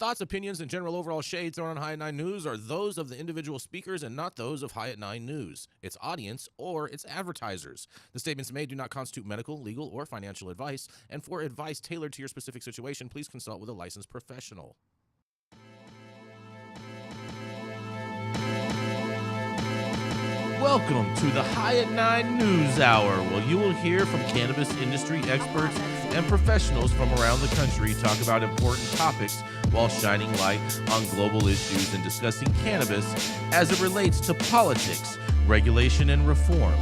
Thoughts, opinions, and general overall shades thrown on High at 9 News are those of the individual speakers and not those of High at 9 News, its audience, or its advertisers. The statements made do not constitute medical, legal, or financial advice, and for advice tailored to your specific situation, please consult with a licensed professional. Welcome to the High at 9 News Hour, where you will hear from cannabis industry experts and professionals from around the country talk about important topics while shining light on global issues and discussing cannabis as it relates to politics, regulation and reform,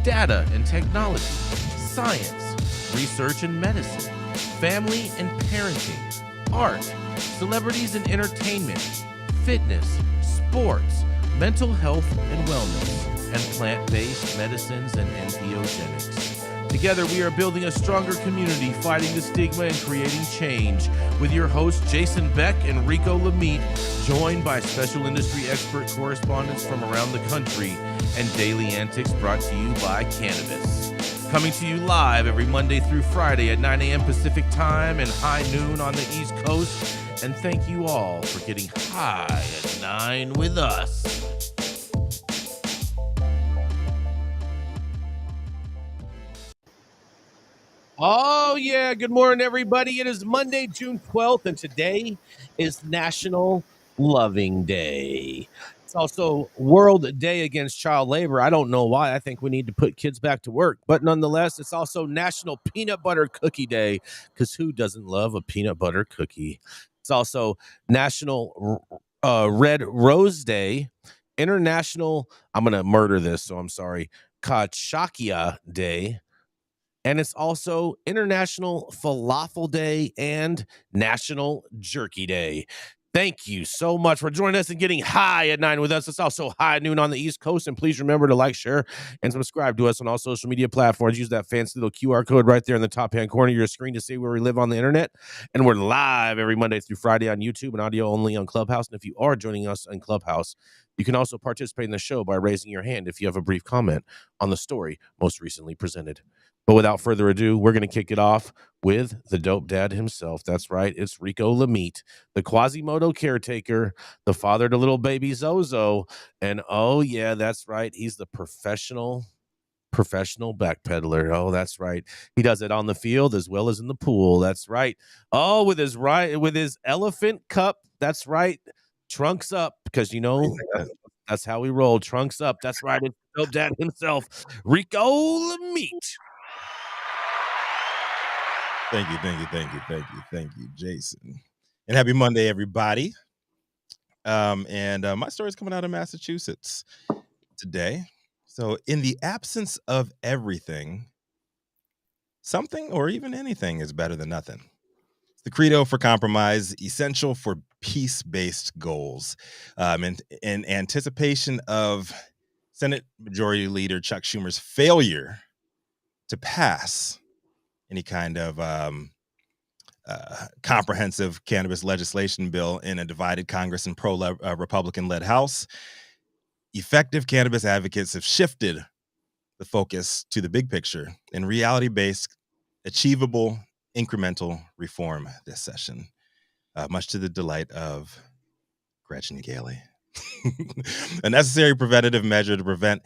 data and technology, science, research and medicine, family and parenting, art, celebrities and entertainment, fitness, sports, mental health and wellness, and plant-based medicines and entheogens. Together, we are building a stronger community, fighting the stigma and creating change. With your hosts, Jason Beck and Rico Lamitte, joined by special industry expert correspondents from around the country, and daily antics brought to you by Cannabis. Coming to you live every Monday through Friday at 9 a.m. Pacific Time and high noon on the East Coast. And thank you all for getting high at 9 with us. Oh, yeah. Good morning, everybody. It is Monday, June 12th, and today is National Loving Day. It's also World Day Against Child Labor. I don't know why. I think we need to put kids back to work. But nonetheless, it's also National Peanut Butter Cookie Day, because who doesn't love a peanut butter cookie? It's also National Red Rose Day, International, I'm going to murder this, so I'm sorry, Kachakia Day, and it's also International Falafel Day and National Jerky Day. Thank you so much for joining us and getting high at 9 with us. It's also high at noon on the East Coast. And please remember to like, share, and subscribe to us on all social media platforms. Use that fancy little QR code right there in the top-hand corner of your screen to see where we live on the internet. And we're live every Monday through Friday on YouTube and audio only on Clubhouse. And if you are joining us on Clubhouse, you can also participate in the show by raising your hand if you have a brief comment on the story most recently presented. But without further ado, we're going to kick it off with the dope dad himself. That's right. It's Rico Lamitte, the Quasimodo caretaker, the father to little baby Zozo. And oh, yeah, that's right. He's the professional backpedaler. Oh, that's right. He does it on the field as well as in the pool. That's right. Oh, with his elephant cup. That's right. Trunks up, because, you know, that's how we roll. Trunks up. That's right. It's dope dad himself, Rico Lamitte. Thank you, Jason. And happy Monday, everybody. My story is coming out of Massachusetts today. So, in the absence of everything, something or even anything is better than nothing. It's the credo for compromise, essential for peace-based goals. In anticipation of Senate Majority Leader Chuck Schumer's failure to pass any kind of comprehensive cannabis legislation bill in a divided Congress and pro-Republican-led House, effective cannabis advocates have shifted the focus to the big picture and reality-based, achievable, incremental reform this session, much to the delight of Gretchen Gailey. A necessary preventative measure to prevent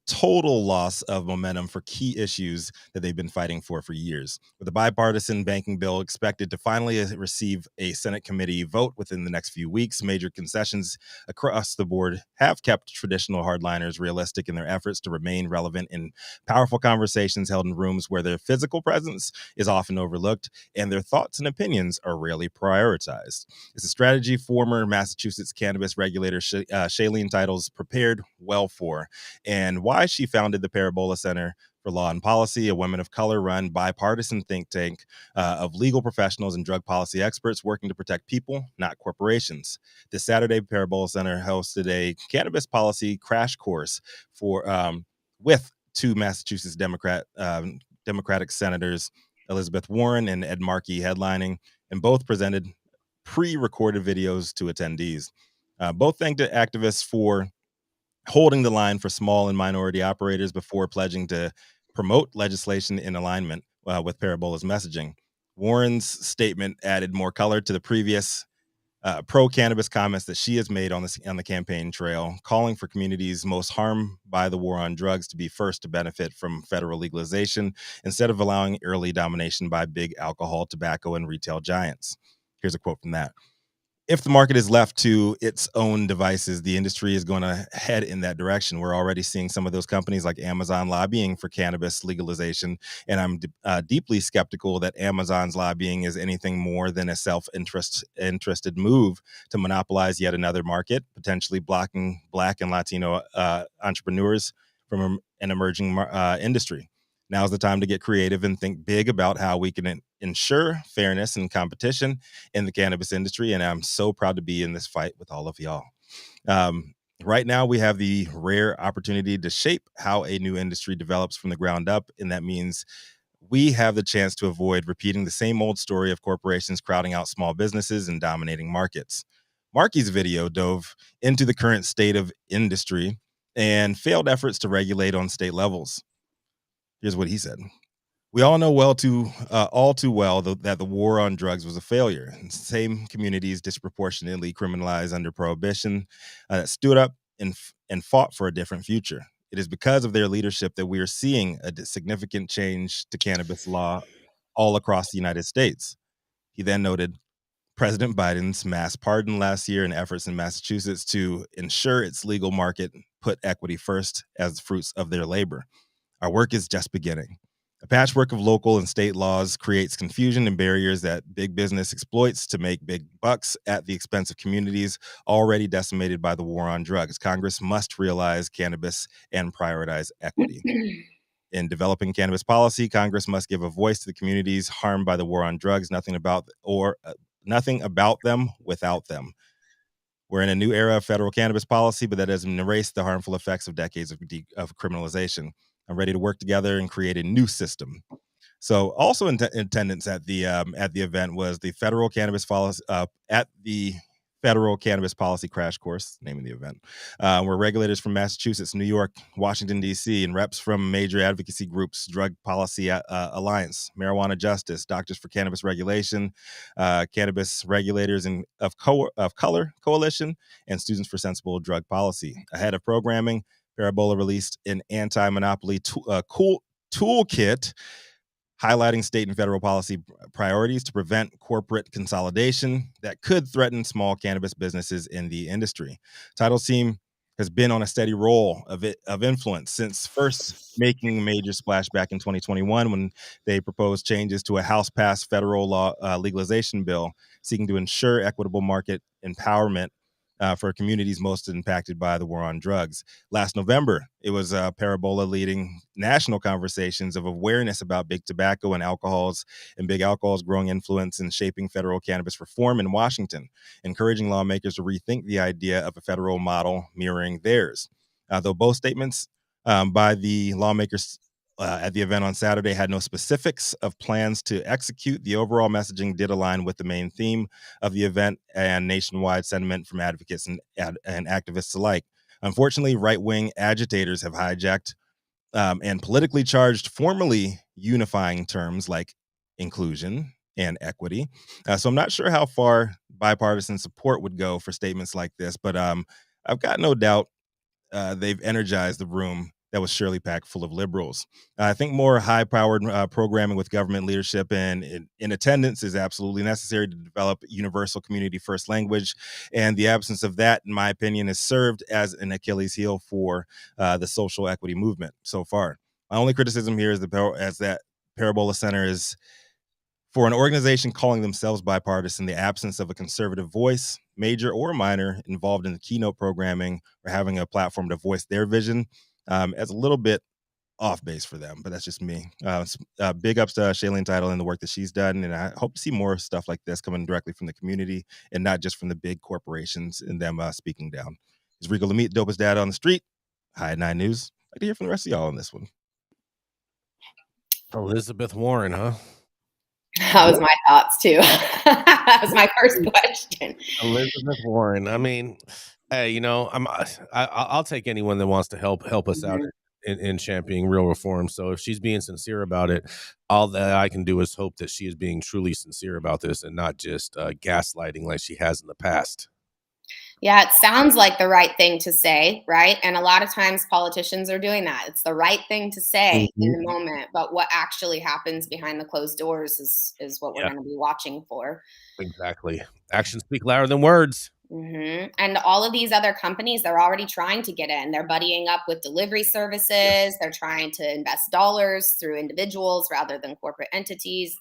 total loss of momentum for key issues that they've been fighting for years. With a bipartisan banking bill expected to finally receive a Senate committee vote within the next few weeks, major concessions across the board have kept traditional hardliners realistic in their efforts to remain relevant in powerful conversations held in rooms where their physical presence is often overlooked and their thoughts and opinions are rarely prioritized. It's a strategy former Massachusetts cannabis regulator Shailene Titles prepared well for, and why she founded the Parabola Center for Law and Policy, a women of color-run bipartisan think tank of legal professionals and drug policy experts working to protect people, not corporations. This Saturday, Parabola Center hosted a cannabis policy crash course for with two Massachusetts Democratic senators, Elizabeth Warren and Ed Markey, headlining, and both presented pre-recorded videos to attendees. Both thanked the activists for holding the line for small and minority operators before pledging to promote legislation in alignment with Parabola's messaging. Warren's statement added more color to the previous pro-cannabis comments that she has made on the campaign trail, calling for communities most harmed by the war on drugs to be first to benefit from federal legalization instead of allowing early domination by big alcohol, tobacco, and retail giants. Here's a quote from that. If the market is left to its own devices, the industry is going to head in that direction. We're already seeing some of those companies like Amazon lobbying for cannabis legalization, and I'm deeply skeptical that Amazon's lobbying is anything more than a self-interested move to monopolize yet another market, potentially blocking Black and Latino entrepreneurs from an emerging industry. Now's the time to get creative and think big about how we can ensure fairness and competition in the cannabis industry. And I'm so proud to be in this fight with all of y'all. Right now, we have the rare opportunity to shape how a new industry develops from the ground up. And that means we have the chance to avoid repeating the same old story of corporations crowding out small businesses and dominating markets. Marky's video dove into the current state of industry and failed efforts to regulate on state levels. Here's what he said. We all know all too well that the war on drugs was a failure. And same communities disproportionately criminalized under prohibition that stood up and fought for a different future. It is because of their leadership that we are seeing a significant change to cannabis law all across the United States. He then noted President Biden's mass pardon last year and efforts in Massachusetts to ensure its legal market put equity first as the fruits of their labor. Our work is just beginning. A patchwork of local and state laws creates confusion and barriers that big business exploits to make big bucks at the expense of communities already decimated by the war on drugs. Congress must realize cannabis and prioritize equity. In developing cannabis policy, Congress must give a voice to the communities harmed by the war on drugs, nothing about them without them. We're in a new era of federal cannabis policy, but that doesn't erase the harmful effects of decades of criminalization. I'm ready to work together and create a new system. So, also in attendance at the event was the federal cannabis policy crash course, name of the event, where regulators from Massachusetts, New York, Washington D.C., and reps from major advocacy groups, Drug Policy Alliance, Marijuana Justice, Doctors for Cannabis Regulation, Cannabis Regulators of Color Coalition, and Students for Sensible Drug Policy. Ahead of programming, Parabola released an anti-monopoly toolkit highlighting state and federal policy priorities to prevent corporate consolidation that could threaten small cannabis businesses in the industry. Title's team has been on a steady roll of influence since first making a major splash back in 2021 when they proposed changes to a House-passed federal law legalization bill seeking to ensure equitable market empowerment for communities most impacted by the war on drugs. Last November, it was Parabola leading national conversations of awareness about big tobacco and big alcohol's growing influence in shaping federal cannabis reform in Washington, encouraging lawmakers to rethink the idea of a federal model mirroring theirs. Though both statements by the lawmakers at the event on Saturday had no specifics of plans to execute, the overall messaging did align with the main theme of the event and nationwide sentiment from advocates and activists alike. Unfortunately, right-wing agitators have hijacked and politically charged formally unifying terms like inclusion and equity. So I'm not sure how far bipartisan support would go for statements like this, but I've got no doubt they've energized the room that was surely packed full of liberals. I think more high-powered programming with government leadership and in attendance is absolutely necessary to develop universal community-first language, and the absence of that, in my opinion, has served as an Achilles heel for the social equity movement so far. My only criticism here is that Parabola Center is, for an organization calling themselves bipartisan, the absence of a conservative voice, major or minor, involved in the keynote programming or having a platform to voice their vision as a little bit off base for them, but that's just me. Big ups to Shailene Title and the work that she's done, and I hope to see more stuff like this coming directly from the community and not just from the big corporations and them speaking down. It's Rico Lamitte, dopest dad on the street. Hi at 9 News. I'd like to hear from the rest of y'all on this one. Elizabeth Warren, huh? That was my thoughts too. That was my first question. Elizabeth Warren. I mean, hey, I'll take anyone that wants to help us out. in championing real reform. So if she's being sincere about it, all that I can do is hope that she is being truly sincere about this and not just gaslighting like she has in the past. Yeah, it sounds like the right thing to say, right? And a lot of times politicians are doing that. It's the right thing to say in the moment, but what actually happens behind the closed doors is what we're going to be watching for. Exactly. Actions speak louder than words. And all of these other companies, they're already trying to get in. They're buddying up with delivery services. They're trying to invest dollars through individuals rather than corporate entities.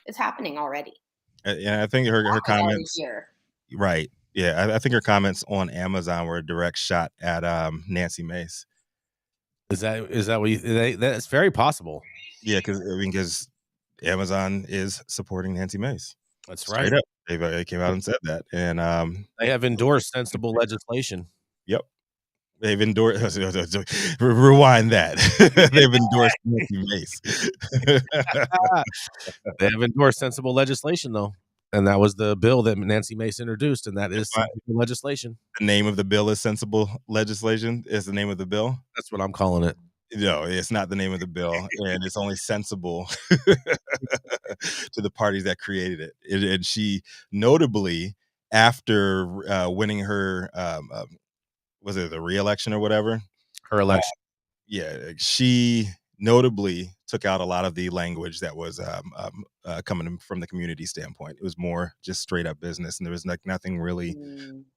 It's happening already. Yeah, I think her comments. Right. Yeah, I think her comments on Amazon were a direct shot at Nancy Mace. Is that what you? That's very possible. Yeah, because Amazon is supporting Nancy Mace. That's Straight right. Up. They came out and said that, and they have endorsed sensible legislation. Yep, they've endorsed. Rewind that. They've endorsed Nancy Mace. They have endorsed sensible legislation, though. And that was the bill that Nancy Mace introduced, and that is sensible legislation. The name of the bill is sensible legislation. Is the name of the bill? That's what I'm calling it. No, it's not the name of the bill, and it's only sensible to the parties that created it. And she notably, after winning her, was it the re-election or whatever? Her election. She notably took out a lot of the language that was coming from the community standpoint. It was more just straight up business, and there was nothing really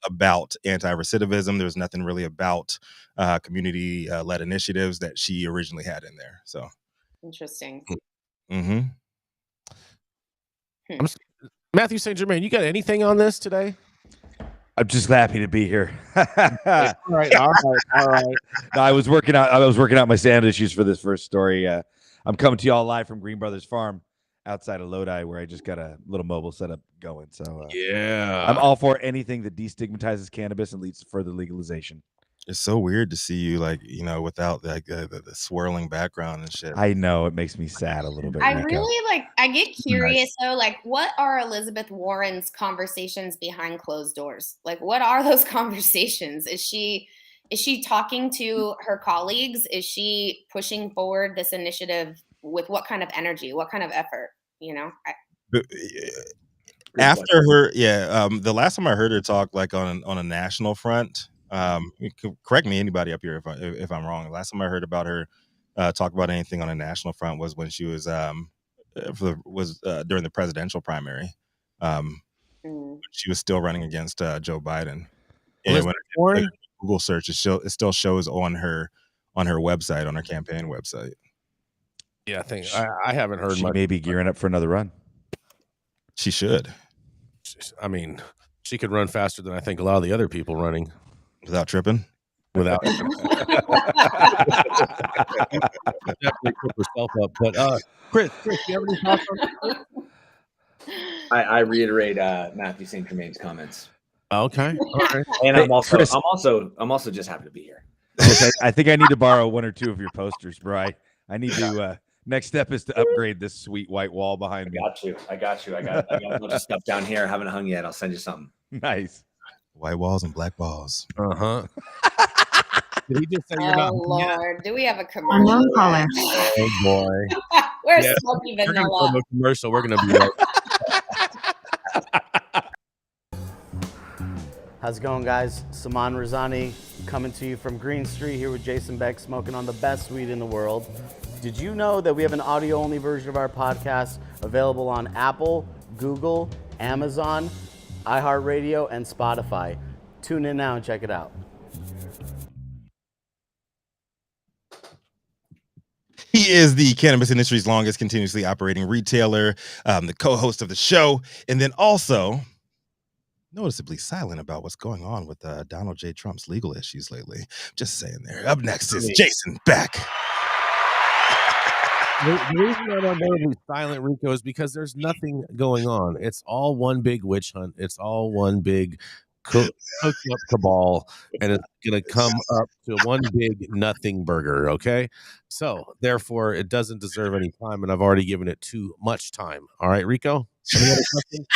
about anti-recidivism. There was nothing really about community led initiatives that she originally had in there. So interesting. Mathieu St. Germain, you got anything on this today? I'm just happy to be here. all right. No, I was working out my sound issues for this first story. I'm coming to y'all live from Green Brothers Farm outside of Lodi, where I just got a little mobile setup going. So I'm all for anything that destigmatizes cannabis and leads to further legalization. It's so weird to see you without the swirling background and shit. I know, it makes me sad a little bit. I really I get curious though, what are Elizabeth Warren's conversations behind closed doors? What are those conversations? Is she talking to her colleagues? Is she pushing forward this initiative with what kind of energy, what kind of effort? After her, the last time I heard her talk on a national front. Correct me, anybody up here if I'm wrong. The last time I heard about her talk about anything on a national front was when she was during the presidential primary. She was still running against Joe Biden. And when I Google search, it still shows on her website, on her campaign website. Yeah, I think I haven't heard. She may be gearing up for another run. She should. I mean, she could run faster than I think a lot of the other people running. Without tripping? Without definitely put herself up. But Chris, do you have any thoughts on this? I reiterate Mathieu St. Germain's comments. Okay. All right. And I'm also just happy to be here. Chris, I think I need to borrow one or two of your posters, bro. I need to next step is to upgrade this sweet white wall behind me. I got you. I got a bunch of stuff down here. I haven't hung yet. I'll send you something. Nice. White walls and black balls. Did he just say you're not? Lord, do we have a commercial? Oh boy. Where's Smoky Vanilla? We're commercial. We're gonna be right. How's it going, guys? Saman Razani coming to you from Green Street here with Jason Beck, smoking on the best weed in the world. Did you know that we have an audio-only version of our podcast available on Apple, Google, Amazon, iHeartRadio, and Spotify? Tune in now and check it out. He is the cannabis industry's longest continuously operating retailer, the co-host of the show, and then also noticeably silent about what's going on with Donald J. Trump's legal issues lately. Just saying there. Up next is Jason Beck. The reason I'm notably silent, Rico, is because there's nothing going on. It's all one big witch hunt. It's all one big cooked up cabal, and it's going to come up to one big nothing burger, okay? So, therefore, it doesn't deserve any time, and I've already given it too much time. All right, Rico? Any other questions?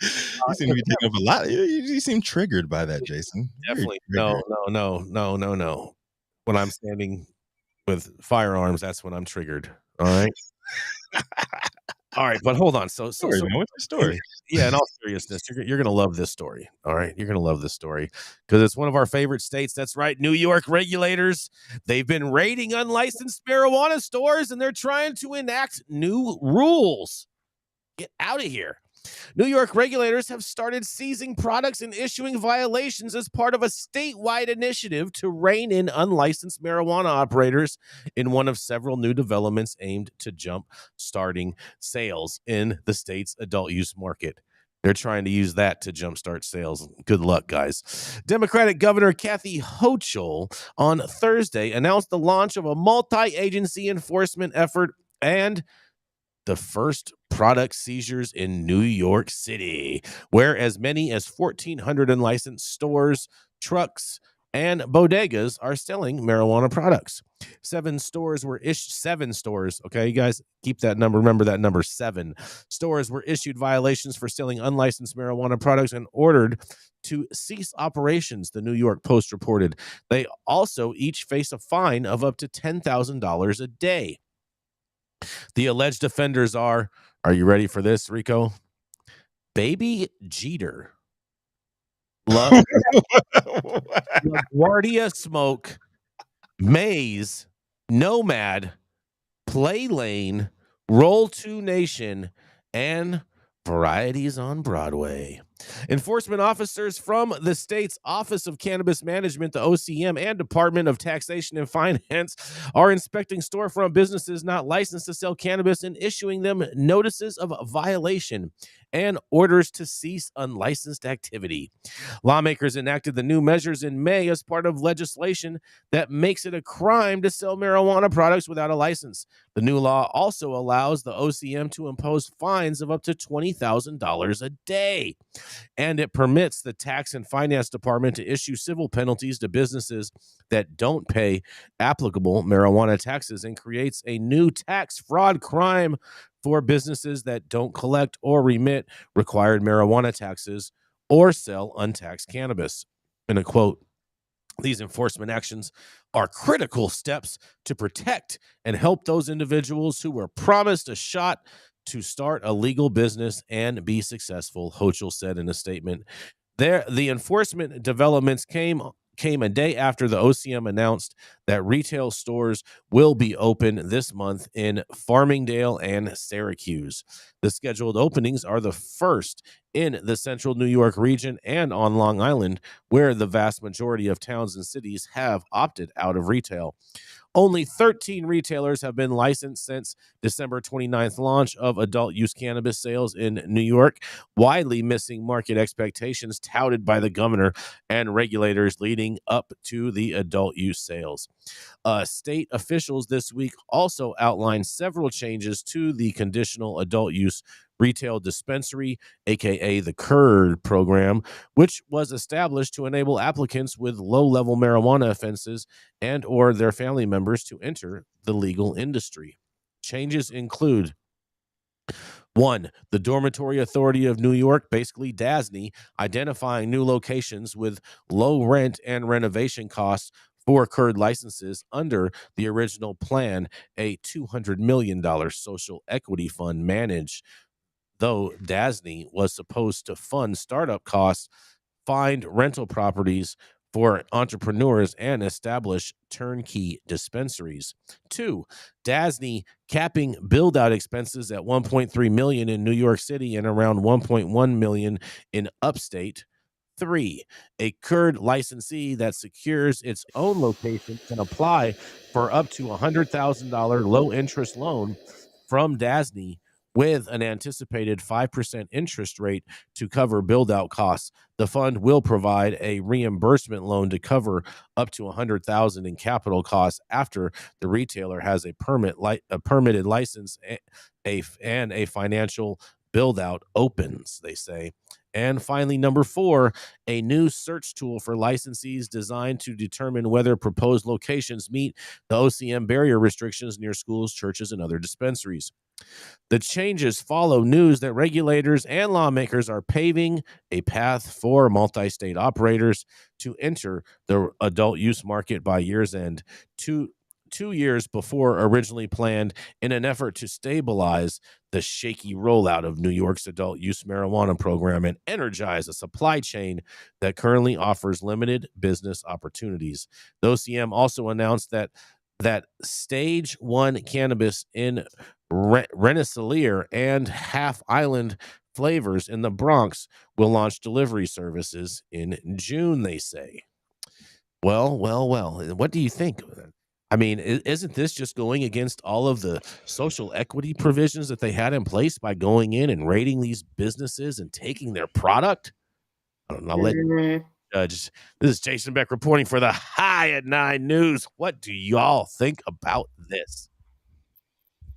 You seem to be taking up a lot. You seem triggered by that, Jason. Definitely. No. when I'm standing with firearms, that's when I'm triggered. All right. All right, but hold on. So What's your story? Yeah, in all seriousness, you're gonna love this story. All right, you're gonna love this story because it's one of our favorite states. That's right, New York regulators. They've been raiding unlicensed marijuana stores, and they're trying to enact new rules. Get out of here. New York regulators have started seizing products and issuing violations as part of a statewide initiative to rein in unlicensed marijuana operators in one of several new developments aimed to jump starting sales in the state's adult use market. They're trying to use that to jumpstart sales. Good luck, guys. Democratic Governor Kathy Hochul on Thursday announced the launch of a multi-agency enforcement effort and the first product seizures in New York City, where as many as 1,400 unlicensed stores, trucks, and bodegas are selling marijuana products. Seven stores, okay, you guys keep that number. Remember that number, 7 stores were issued violations for selling unlicensed marijuana products and ordered to cease operations, the New York Post reported. They also each face a fine of up to $10,000 a day. The alleged offenders are you ready for this, Rico? Baby Jeter, LaGuardia Smoke, Maze, Nomad, Play Lane, Roll 2 Nation, and Varieties on Broadway. Enforcement officers from the state's Office of Cannabis Management, the OCM, and Department of Taxation and Finance are inspecting storefront businesses not licensed to sell cannabis and issuing them notices of violation and orders to cease unlicensed activity. Lawmakers enacted the new measures in May as part of legislation that makes it a crime to sell marijuana products without a license. The new law also allows the OCM to impose fines of up to $20,000 a day. And it permits the Tax and Finance Department to issue civil penalties to businesses that don't pay applicable marijuana taxes and creates a new tax fraud crime for businesses that don't collect or remit required marijuana taxes or sell untaxed cannabis. In a quote, these enforcement actions are critical steps to protect and help those individuals who were promised a shot to start a legal business and be successful, Hochul said in a statement. The enforcement developments came a day after the OCM announced that retail stores will be open this month in Farmingdale and Syracuse. The scheduled openings are the first in the central New York region and on Long Island, where the vast majority of towns and cities have opted out of retail. Only 13 retailers have been licensed since December 29th launch of adult use cannabis sales in New York, widely missing market expectations touted by the governor and regulators leading up to the adult use sales. State officials this week also outlined several changes to the conditional adult use retail dispensary, aka the CURD program, which was established to enable applicants with low-level marijuana offenses and or their family members to enter the legal industry. Changes include 1, the Dormitory Authority of New York, basically DASNY, identifying new locations with low rent and renovation costs for CURD licenses under the original plan, a $200 million social equity fund managed. Though DASNY was supposed to fund startup costs, find rental properties for entrepreneurs, and establish turnkey dispensaries. 2, DASNY capping build-out expenses at $1.3 million in New York City and around $1.1 million in upstate. 3, a CURD licensee that secures its own location can apply for up to $100,000 low-interest loan from DASNY with an anticipated 5% interest rate to cover build-out costs. The fund will provide a reimbursement loan to cover up to $100,000 in capital costs after the retailer has a permitted license and a financial build-out opens, they say. And finally, number 4, a new search tool for licensees designed to determine whether proposed locations meet the OCM barrier restrictions near schools, churches, and other dispensaries. The changes follow news that regulators and lawmakers are paving a path for multi-state operators to enter the adult use market by year's end, two years before originally planned, in an effort to stabilize the shaky rollout of New York's adult use marijuana program and energize a supply chain that currently offers limited business opportunities. The OCM also announced that stage 1 cannabis in Rensselaer and Half Island flavors in the Bronx will launch delivery services in June, they say. Well. What do you think? I mean, isn't this just going against all of the social equity provisions that they had in place by going in and raiding these businesses and taking their product? I don't know. I'll let you judge. This is Jason Beck reporting for the High at 9 News. What do y'all think about this?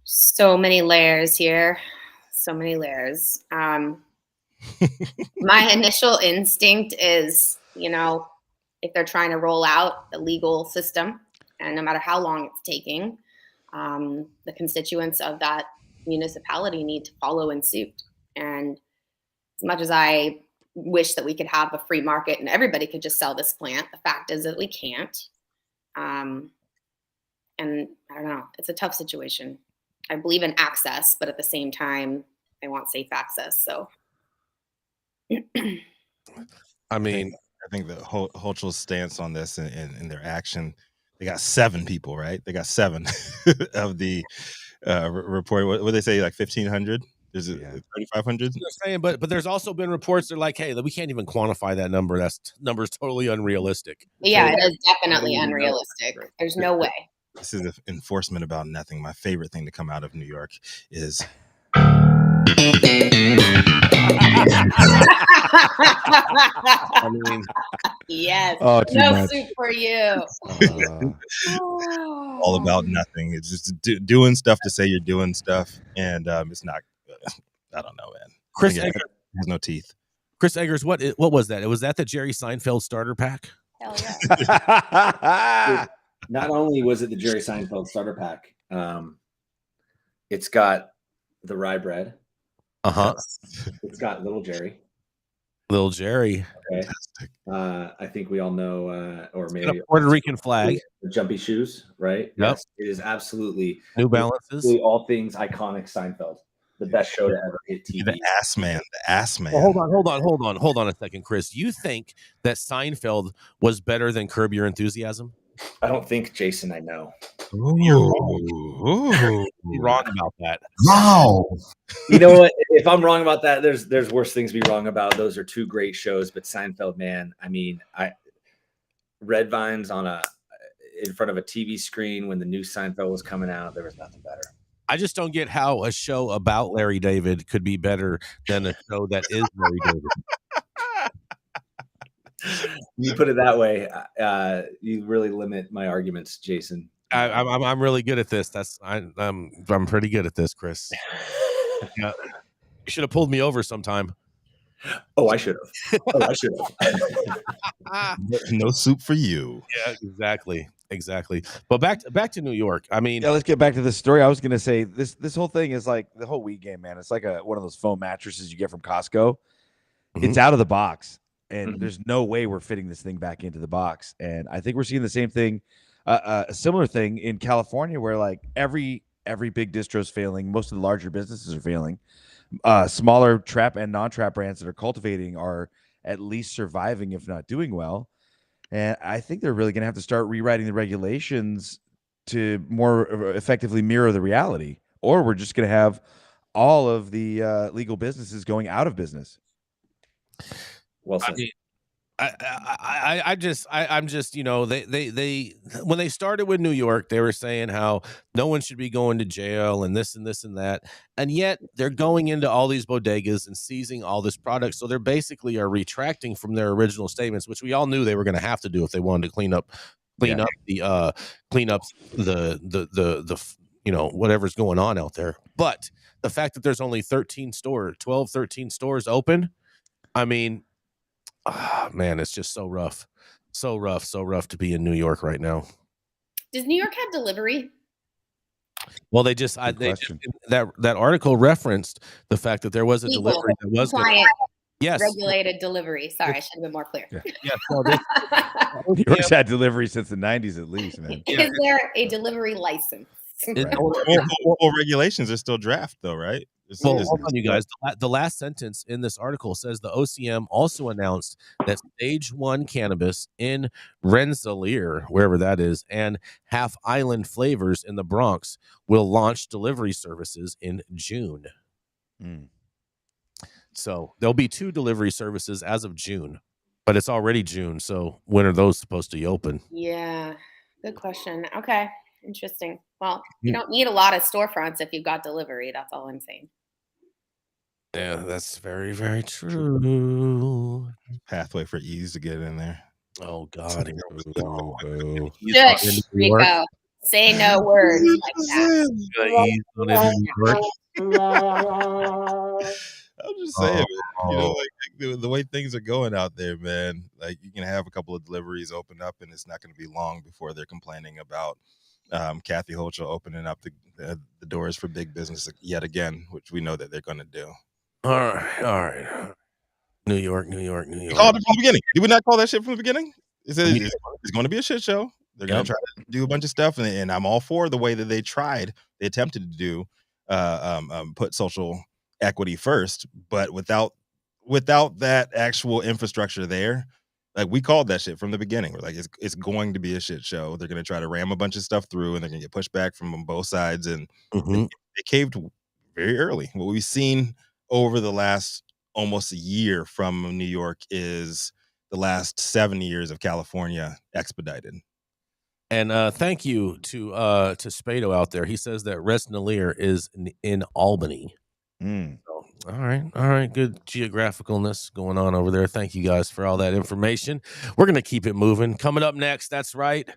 So many layers here. So many layers. My initial instinct is, if they're trying to roll out the legal system, and no matter how long it's taking, the constituents of that municipality need to follow in suit. And as much as I wish that we could have a free market and everybody could just sell this plant, the fact is that we can't. And I don't know, it's a tough situation. I believe in access, but at the same time, I want safe access. So, I mean, I think the Hochul's stance on this and their action, they got 7 people, right? They got 7 of the report. What they say, like 1,500? Is it 3,500? They're saying, but there's also been reports that are like, hey, we can't even quantify that number. That number is totally unrealistic. Yeah, it is definitely unrealistic. There's no way. This is enforcement about nothing. My favorite thing to come out of New York is I mean, yes. Oh, no much. soup for you. all about nothing. It's just doing stuff to say you're doing stuff, and it's not. I don't know, man. Chris Eggers has no teeth. Chris Eggers, what was that? Was that the Jerry Seinfeld starter pack? Hell yeah. Not only was it the Jerry Seinfeld starter pack, it's got the rye bread. It's got Little Jerry. Little Jerry. Okay. I think we all know, or maybe a Puerto Rican flag. The jumpy shoes, right? Yep. Yes, it is absolutely New Balances. All things iconic Seinfeld. The best show to ever hit TV. The ass man. Well, hold on a second, Chris. You think that Seinfeld was better than Curb Your Enthusiasm? I don't think, Jason, I know. You're wrong about that. Wow. You know what? If I'm wrong about that, there's worse things to be wrong about. Those are 2 great shows, but Seinfeld, man, I mean, Red Vines in front of a TV screen when the new Seinfeld was coming out, there was nothing better. I just don't get how a show about Larry David could be better than a show that is Larry David. You put it that way, you really limit my arguments, Jason. I'm really good at this. I'm pretty good at this, Chris. Yeah. You should have pulled me over sometime. Oh, I should have. No soup for you. Yeah, exactly. But back to New York. I mean, let's get back to this story. I was gonna say this whole thing is like the whole weed game, man. It's like one of those foam mattresses you get from Costco. Mm-hmm. It's out of the box, and there's no way we're fitting this thing back into the box. And I think we're seeing the same thing, a similar thing in California, where like every big distro is failing. Most of the larger businesses are failing. Smaller trap and non-trap brands that are cultivating are at least surviving, if not doing well. And I think they're really going to have to start rewriting the regulations to more effectively mirror the reality, or we're just going to have all of the legal businesses going out of business. Well said. I'm just, they when they started with New York, they were saying how no one should be going to jail and this and this and that. And yet they're going into all these bodegas and seizing all this product. So they're basically are retracting from their original statements, which we all knew they were going to have to do if they wanted to clean up the whatever's going on out there. But the fact that there's only 13 stores open, I mean, man, it's just so rough to be in New York right now. Does New York have delivery? Well, they just that article referenced the fact that there was a delivery that was compliant, yes, regulated delivery. Sorry, I should have been more clear. Yeah, well, this, New York's had delivery since the 90s at least, man. Is there a delivery license? Well, regulations are still draft, though, right? Well, hold on, you guys. The last sentence in this article says the OCM also announced that Stage 1 cannabis in Rensselaer, wherever that is, and Half Island Flavors in the Bronx will launch delivery services in June. So there'll be 2 delivery services as of June, but it's already June. So when are those supposed to open? Yeah, good question. Okay, interesting. Well, you don't need a lot of storefronts if you've got delivery. That's all I'm saying. Yeah, that's very, very true. Pathway for ease to get in there. Oh God! Shush, Rico. Say no words like that. I'm just saying, you know, like the way things are going out there, man. Like you can have a couple of deliveries open up, and it's not going to be long before they're complaining about Kathy Hochul opening up the doors for big business yet again, which we know that they're going to do. All right. New York. We called it from the beginning. Did we not call that shit from the beginning? It's going to be a shit show. They're going to try to do a bunch of stuff, and I'm all for the way that they attempted to do, put social equity first, but without that actual infrastructure there. Like we called that shit from the beginning. We're like, it's going to be a shit show. They're going to try to ram a bunch of stuff through, and they're going to get pushed back from both sides, and they caved very early. What we've seen over the last almost a year from New York is the last 7 years of California expedited. And thank you to Spado out there. He says that Rensselaer is in Albany. So, all right. Good geographicalness going on over there. Thank you guys for all that information. We're gonna keep it moving. Coming up next, that's right.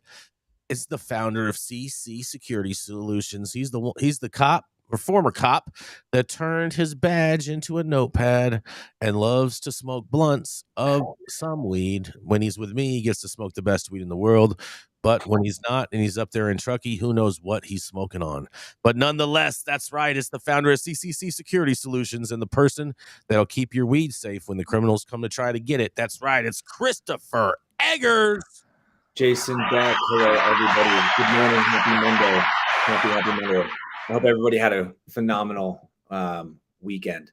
It's the founder of CC Security Solutions. He's the cop or former cop that turned his badge into a notepad and loves to smoke blunts of some weed. When he's with me, he gets to smoke the best weed in the world. But when he's not and he's up there in Truckee, who knows what he's smoking on. But nonetheless, that's right. It's the founder of CCC Security Solutions and the person that'll keep your weed safe when the criminals come to try to get it. That's right. It's Christopher Eggers. Jason, Beck, hello, everybody. Good morning. Happy Monday. Happy Monday. I hope everybody had a phenomenal weekend.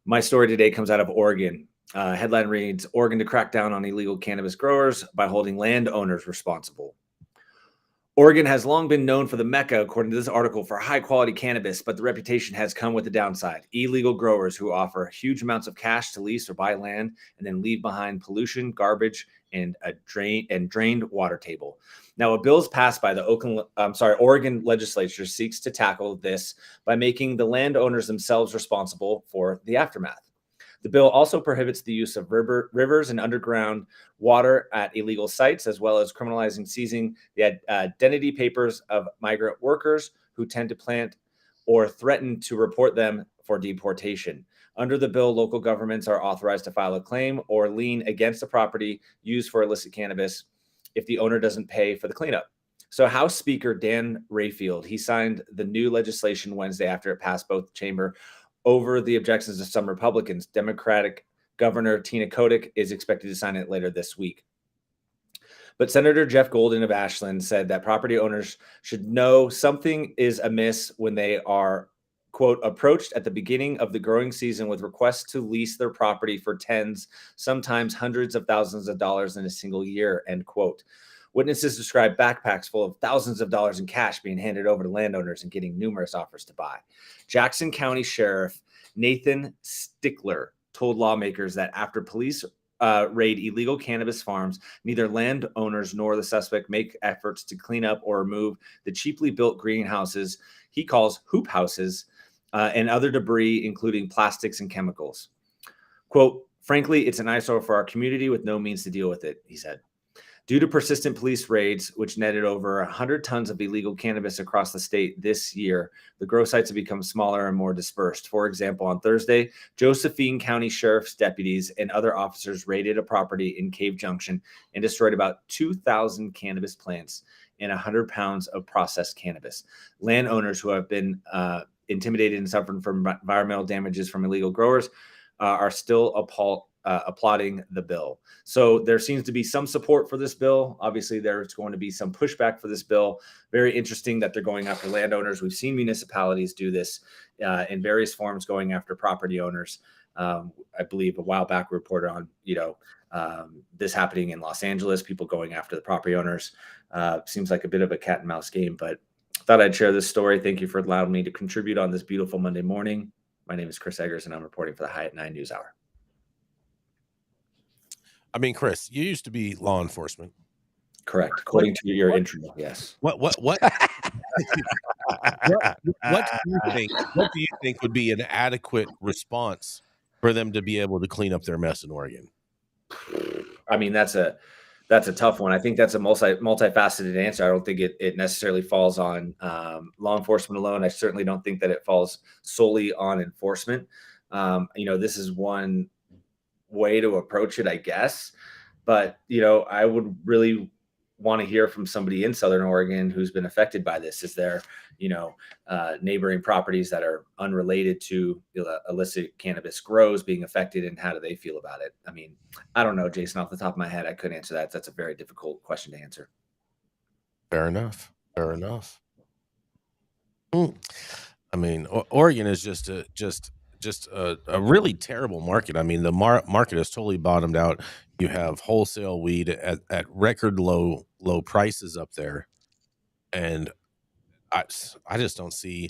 My story today comes out of Oregon. Headline reads, Oregon to crack down on illegal cannabis growers by holding landowners responsible. Oregon has long been known for the mecca, according to this article, for high-quality cannabis, but the reputation has come with a downside. Illegal growers who offer huge amounts of cash to lease or buy land and then leave behind pollution, garbage, and drained water table. Now, a bill is passed by the Oregon legislature seeks to tackle this by making the landowners themselves responsible for the aftermath. The bill also prohibits the use of rivers and underground water at illegal sites, as well as criminalizing seizing the identity papers of migrant workers who tend to plant or threaten to report them for deportation. Under the bill, local governments are authorized to file a claim or lien against the property used for illicit cannabis if the owner doesn't pay for the cleanup. So House Speaker Dan Rayfield, he signed the new legislation Wednesday after it passed both chamber over the objections of some Republicans. Democratic Governor Tina Kotek is expected to sign it later this week. But Senator Jeff Golden of Ashland said that property owners should know something is amiss when they are, quote, approached at the beginning of the growing season with requests to lease their property for tens, sometimes hundreds of thousands of dollars in a single year, end quote. Witnesses described backpacks full of thousands of dollars in cash being handed over to landowners and getting numerous offers to buy. Jackson County Sheriff Nathan Stickler told lawmakers that after police raid illegal cannabis farms, neither landowners nor the suspect make efforts to clean up or remove the cheaply built greenhouses he calls hoop houses and other debris, including plastics and chemicals. Quote, frankly, it's an eyesore for our community with no means to deal with it, he said. Due to persistent police raids, which netted over 100 tons of illegal cannabis across the state this year, the grow sites have become smaller and more dispersed. For example, on Thursday, Josephine County Sheriff's deputies and other officers raided a property in Cave Junction and destroyed about 2,000 cannabis plants and 100 pounds of processed cannabis. Landowners who have been intimidated and suffering from environmental damages from illegal growers are still applauding the bill. So there seems to be some support for this bill. Obviously, there's going to be some pushback for this bill. Very interesting that they're going after landowners. We've seen municipalities do this in various forms, going after property owners. I believe a while back we reported on, this happening in Los Angeles, people going after the property owners. Seems like a bit of a cat and mouse game, but thought I'd share this story. Thank you for allowing me to contribute on this beautiful Monday morning. My name is Chris Eggers, and I'm reporting for the High at 9 News Hour. I mean, Chris, you used to be law enforcement. Correct. According to your intro, yes. What do you think would be an adequate response for them to be able to clean up their mess in Oregon? I mean, that's a tough one. I think that's a multifaceted answer. I don't think it necessarily falls on law enforcement alone. I certainly don't think that it falls solely on enforcement. This is one way to approach it, I guess. But, I would really want to hear from somebody in Southern Oregon who's been affected by this. Is there, neighboring properties that are unrelated to illicit cannabis grows being affected, and how do they feel about it? I mean, I don't know, Jason, off the top of my head, I couldn't answer that. That's a very difficult question to answer. Fair enough. I mean, Oregon is just a really terrible market. I mean, the market is totally bottomed out. You have wholesale weed at record low prices up there, and I just don't see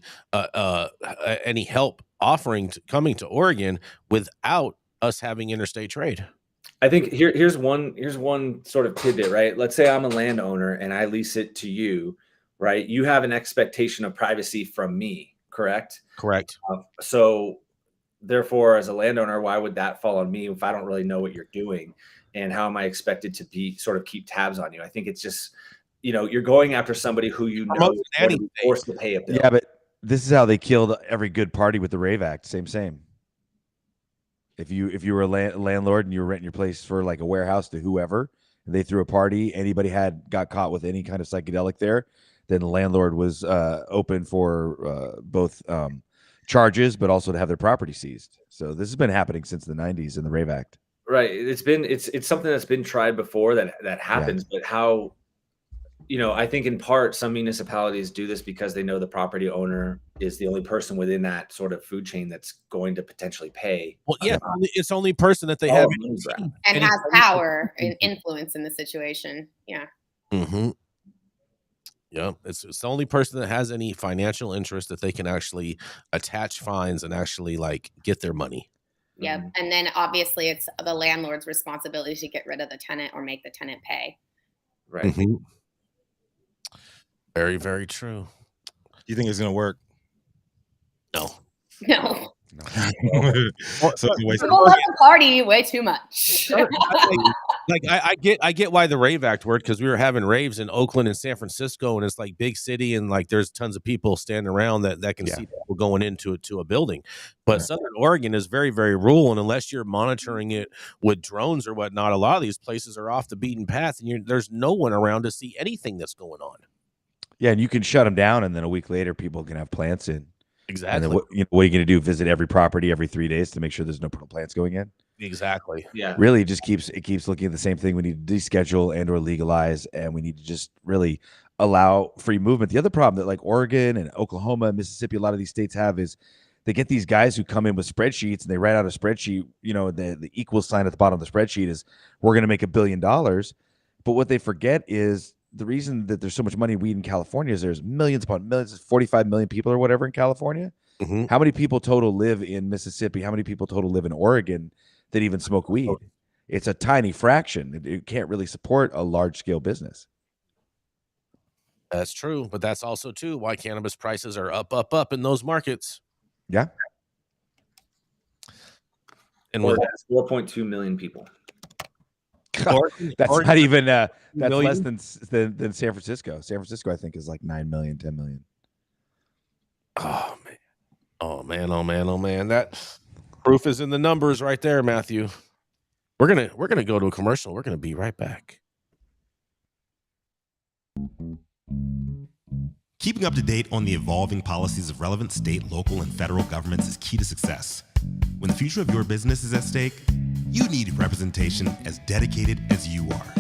any help coming to Oregon without us having interstate trade. I think here's one sort of tidbit, right? Let's say I'm a landowner and I lease it to you, right? You have an expectation of privacy from me, correct? Correct. So therefore, as a landowner, why would that fall on me if I don't really know what you're doing? And how am I expected to be sort of keep tabs on you? I think it's just, you're going after somebody who is going to be forced to pay a bill. Yeah, but this is how they killed every good party with the Rave Act. Same. If you were a landlord and you were renting your place for like a warehouse to whoever, and they threw a party, anybody got caught with any kind of psychedelic there, then the landlord was open for both charges, but also to have their property seized. So this has been happening since the 90s in the Rave Act. Right. It's something that's been tried before that happens, but how, I think in part some municipalities do this because they know the property owner is the only person within that sort of food chain that's going to potentially pay. Well, yeah, it's the only person that they have and has power and influence in the situation. Yeah. Mm-hmm. Yeah, it's the only person that has any financial interest that they can actually attach fines and actually get their money. Yep. Mm-hmm. And then obviously it's the landlord's responsibility to get rid of the tenant or make the tenant pay. Right. Mm-hmm. Very, very true. Do you think it's going to work? No. So people love the party way too much. I get why the Rave Act worked, because we were having raves in Oakland and San Francisco, and it's like big city, and there's tons of people standing around that can see people going into a building. But Southern Oregon is very, very rural, and unless you're monitoring it with drones or whatnot, a lot of these places are off the beaten path, and there's no one around to see anything that's going on. Yeah, and you can shut them down, and then a week later, people can have plants in. Exactly. And then what are you going to do? Visit every property every 3 days to make sure there's no plants going in? Exactly. Yeah. Really, it keeps looking at the same thing. We need to deschedule and or legalize, and we need to just really allow free movement. The other problem that Oregon and Oklahoma and Mississippi, a lot of these states have, is they get these guys who come in with spreadsheets and they write out a spreadsheet. The equal sign at the bottom of the spreadsheet is we're going to make $1 billion. But what they forget is the reason that there's so much money in weed in California is there's millions upon millions, 45 million people or whatever in California. Mm-hmm. How many people total live in Mississippi? How many people total live in Oregon that even smoke weed? It's a tiny fraction. It can't really support a large scale business. That's true. But that's also too why cannabis prices are up in those markets. Yeah. And with 4.2 million people. That's not even that's less than San Francisco. San Francisco, I think, is 9 million, 10 million. Oh man. That proof is in the numbers right there, Matthew. We're gonna go to a commercial. We're gonna be right back. Keeping up to date on the evolving policies of relevant state, local, and federal governments is key to success. When the future of your business is at stake, you need representation as dedicated as you are.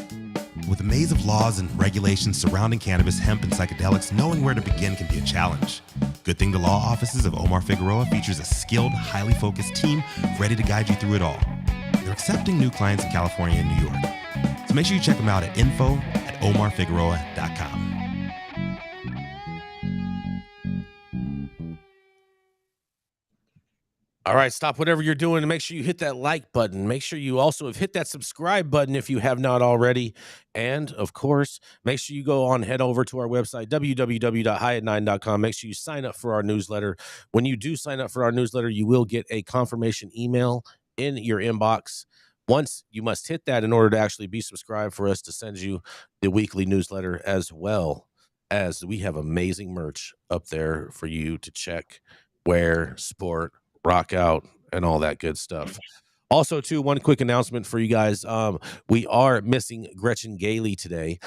With a maze of laws and regulations surrounding cannabis, hemp, and psychedelics, knowing where to begin can be a challenge. Good thing the law offices of Omar Figueroa features a skilled, highly focused team ready to guide you through it all. They're accepting new clients in California and New York. So make sure you check them out at info@omarfigueroa.com. All right, stop whatever you're doing and make sure you hit that like button. Make sure you also have hit that subscribe button if you have not already. And of course, make sure you head over to our website, www.highat9.com. Make sure you sign up for our newsletter. When you do sign up for our newsletter, you will get a confirmation email in your inbox. Once you must hit that in order to actually be subscribed for us to send you the weekly newsletter, as well as we have amazing merch up there for you to check, wear, sport, rock out, and all that good stuff. Also, too, one quick announcement for you guys. We are missing Gretchen Gailey today.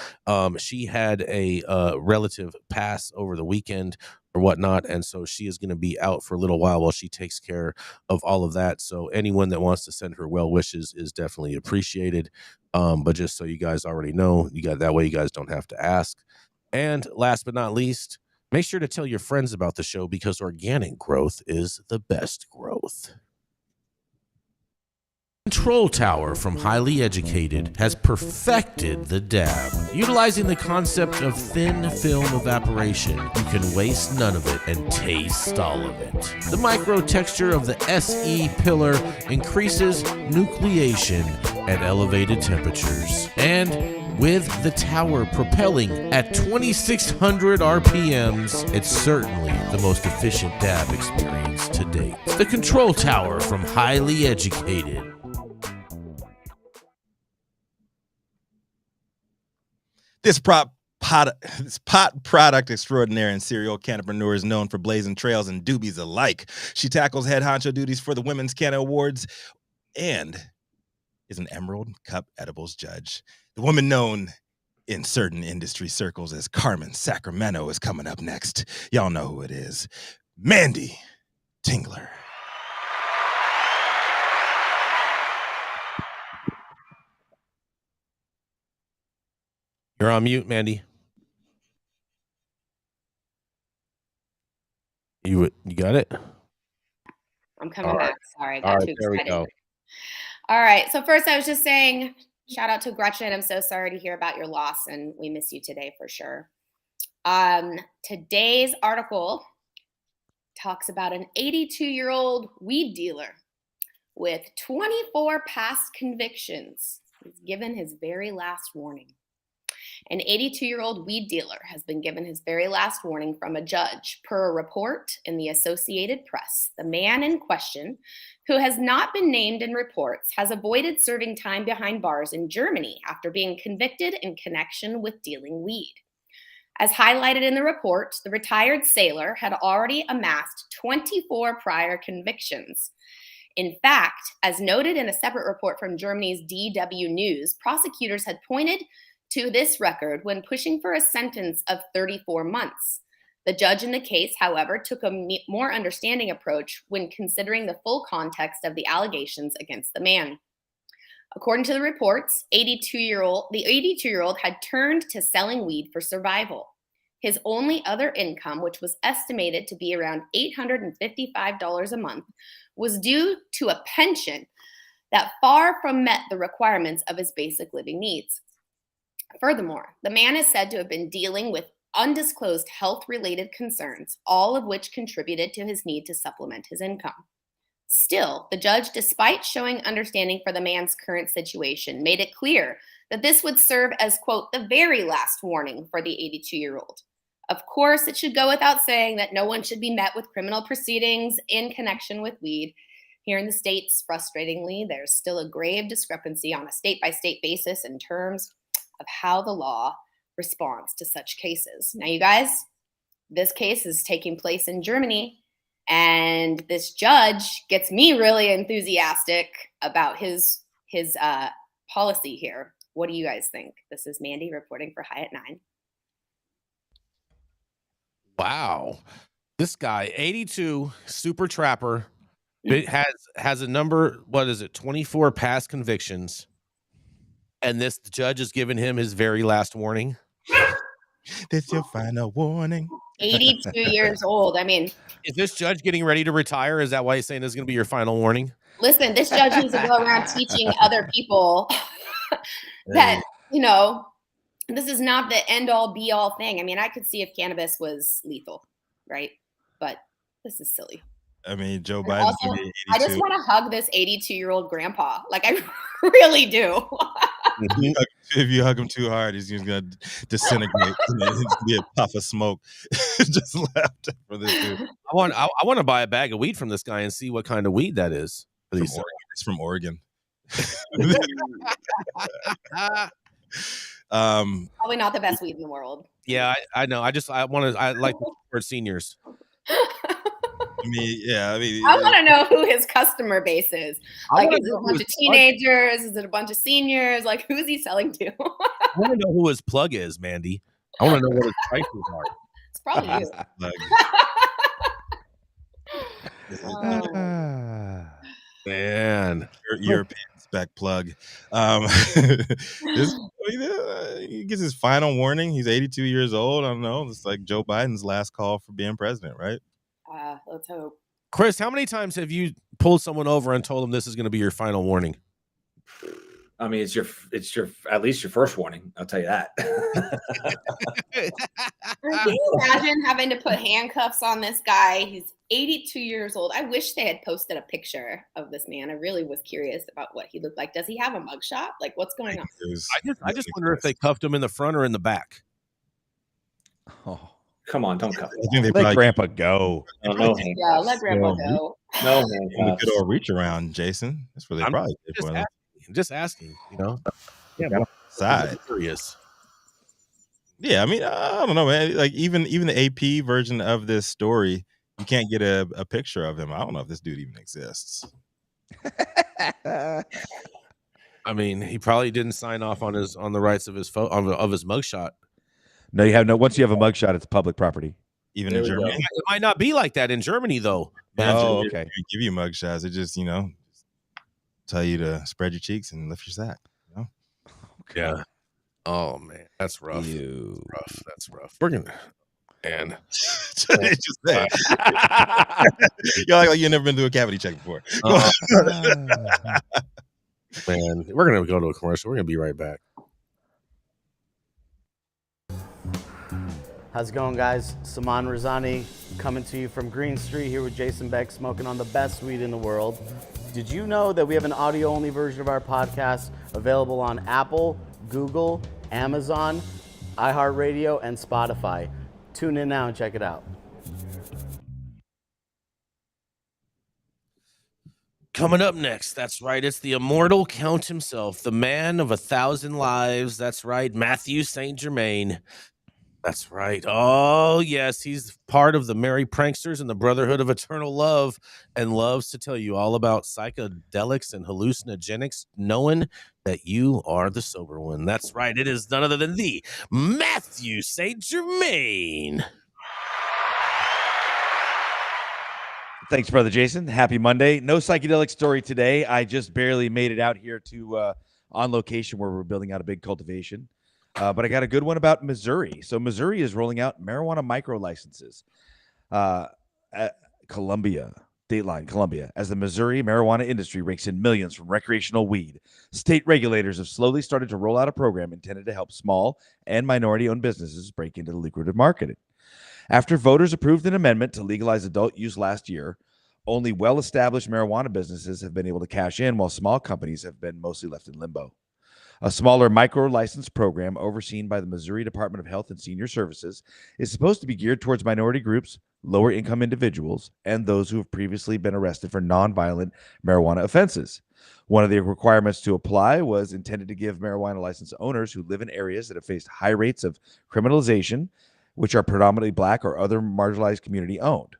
She had a relative pass over the weekend or whatnot, and so she is going to be out for a little while she takes care of all of that. So anyone that wants to send her well wishes is definitely appreciated. But just so you guys already know, that way you guys don't have to ask. And last but not least, make sure to tell your friends about the show, because organic growth is the best growth. Control Tower from Highly Educated has perfected the dab. Utilizing the concept of thin film evaporation, you can waste none of it and taste all of it. The micro texture of the SE pillar increases nucleation at elevated temperatures. And with the tower propelling at 2,600 RPMs, it's certainly the most efficient dab experience to date. The Control Tower from Highly Educated. This pot product extraordinaire and serial cannapreneur is known for blazing trails and doobies alike. She tackles head honcho duties for the Women's Canna Awards and is an Emerald Cup Edibles judge. The woman known in certain industry circles as Carmen Sacramento is coming up next. Y'all know who it is. Manndie Tingler. You're on mute, Manndie. You got it? I'm coming back. Sorry, I got too there excited. we go. All right. So first, I was just saying, shout out to Gretchen. I'm so sorry to hear about your loss, and we miss you today for sure. Today's article talks about an 82-year-old weed dealer with 24 past convictions. He's given his very last warning. An 82-year-old weed dealer has been given his very last warning from a judge, per a report in the Associated Press. The man in question, who has not been named in reports, has avoided serving time behind bars in Germany after being convicted in connection with dealing weed. As highlighted in the report, the retired sailor had already amassed 24 prior convictions. In fact, as noted in a separate report from Germany's DW News, prosecutors had pointed to this record when pushing for a sentence of 34 months. The judge in the case, however, took a more understanding approach when considering the full context of the allegations against the man. According to the reports, the 82-year-old had turned to selling weed for survival. His only other income, which was estimated to be around $855 a month, was due to a pension that far from met the requirements of his basic living needs. Furthermore, the man is said to have been dealing with undisclosed health-related concerns, all of which contributed to his need to supplement his income. Still, the judge, despite showing understanding for the man's current situation, made it clear that this would serve as, quote, the very last warning for the 82-year-old. Of course, it should go without saying that no one should be met with criminal proceedings in connection with weed. Here in the States, frustratingly, there's still a grave discrepancy on a state-by-state basis in terms of how the law responds to such cases. Now, you guys, this case is taking place in Germany, and this judge gets me really enthusiastic about his policy here. What do you guys think? This is Manndie reporting for High at 9. Wow. This guy, 82, super trapper, has a number, what is it, 24 past convictions. And this judge has given him his very last warning. This your final warning. 82 years old. I mean, is this judge getting ready to retire? Is that why he's saying this is going to be your final warning? Listen, this judge needs to go around teaching other people that, this is not the end all be all thing. I mean, I could see if cannabis was lethal, right? But this is silly. I mean, Joe Biden. Also, I just want to hug this 82-year-old grandpa. Like, I really do. If you hug him too hard, he's gonna disintegrate. It's gonna be a puff of smoke just left for this dude. I want to buy a bag of weed from this guy and see what kind of weed that is. It's from Oregon. Probably not the best weed in the world. Yeah, I know. I like to support seniors. I want to know who his customer base is. Like, is it a bunch of teenagers? Is it a bunch of seniors? Like, who's he selling to? I want to know who his plug is, Manndie. I want to know what his prices are. It's probably you. Man, European spec plug. He gets his final warning. He's 82 years old. I don't know. It's like Joe Biden's last call for being president, right? Let's hope. Chris, how many times have you pulled someone over and told them this is going to be your final warning? I mean, it's your at least your first warning. I'll tell you that. Can you imagine having to put handcuffs on this guy? He's 82 years old. I wish they had posted a picture of this man. I really was curious about what he looked like. Does he have a mugshot? Like, what's going on? I just wonder if they cuffed him in the front or in the back. Oh. Come on, don't cuff him. Let Grandpa go. Yeah, let Grandpa go. No, man. Good old reach around, Jason. That's what they probably did for him. Just asking, Yeah, side. Curious. Yeah, I mean, I don't know, man. Like even the AP version of this story, you can't get a picture of him. I don't know if this dude even exists. I mean, he probably didn't sign off on the rights of his of his mugshot. No, you have no. Once you have a mugshot, it's public property. Even in Germany, it might not be like that in Germany, though. Oh, okay. They give you mugshots. It just tell you to spread your cheeks and lift your sack. Okay. Yeah. Oh man, that's rough. That's rough. We're gonna and just say you're like you've never been to a cavity check before. Man, we're gonna go to a commercial. We're gonna be right back. How's it going, guys? Saman Razani coming to you from Green Street here with Jason Beck, smoking on the best weed in the world. Did you know that we have an audio-only version of our podcast available on Apple, Google, Amazon, iHeartRadio, and Spotify? Tune in now and check it out. Coming up next, that's right, it's the immortal Count himself, the man of 1,000 lives. That's right, Mathieu St. Germain. That's right. Oh, yes, he's part of the Merry Pranksters and the Brotherhood of Eternal Love and loves to tell you all about psychedelics and hallucinogenics, knowing that you are the sober one. That's right. It is none other than the Mathieu St. Germain. Thanks, Brother Jason. Happy Monday. No psychedelic story today. I just barely made it out here to on location where we're building out a big cultivation. But I got a good one about Missouri. So Missouri is rolling out marijuana micro licenses. Columbia, Dateline, Columbia, as the Missouri marijuana industry rakes in millions from recreational weed. State regulators have slowly started to roll out a program intended to help small and minority-owned businesses break into the lucrative market. After voters approved an amendment to legalize adult use last year, only well-established marijuana businesses have been able to cash in, while small companies have been mostly left in limbo. A smaller micro-license program overseen by the Missouri Department of Health and Senior Services is supposed to be geared towards minority groups, lower-income individuals, and those who have previously been arrested for nonviolent marijuana offenses. One of the requirements to apply was intended to give marijuana license owners who live in areas that have faced high rates of criminalization, which are predominantly Black or other marginalized community-owned.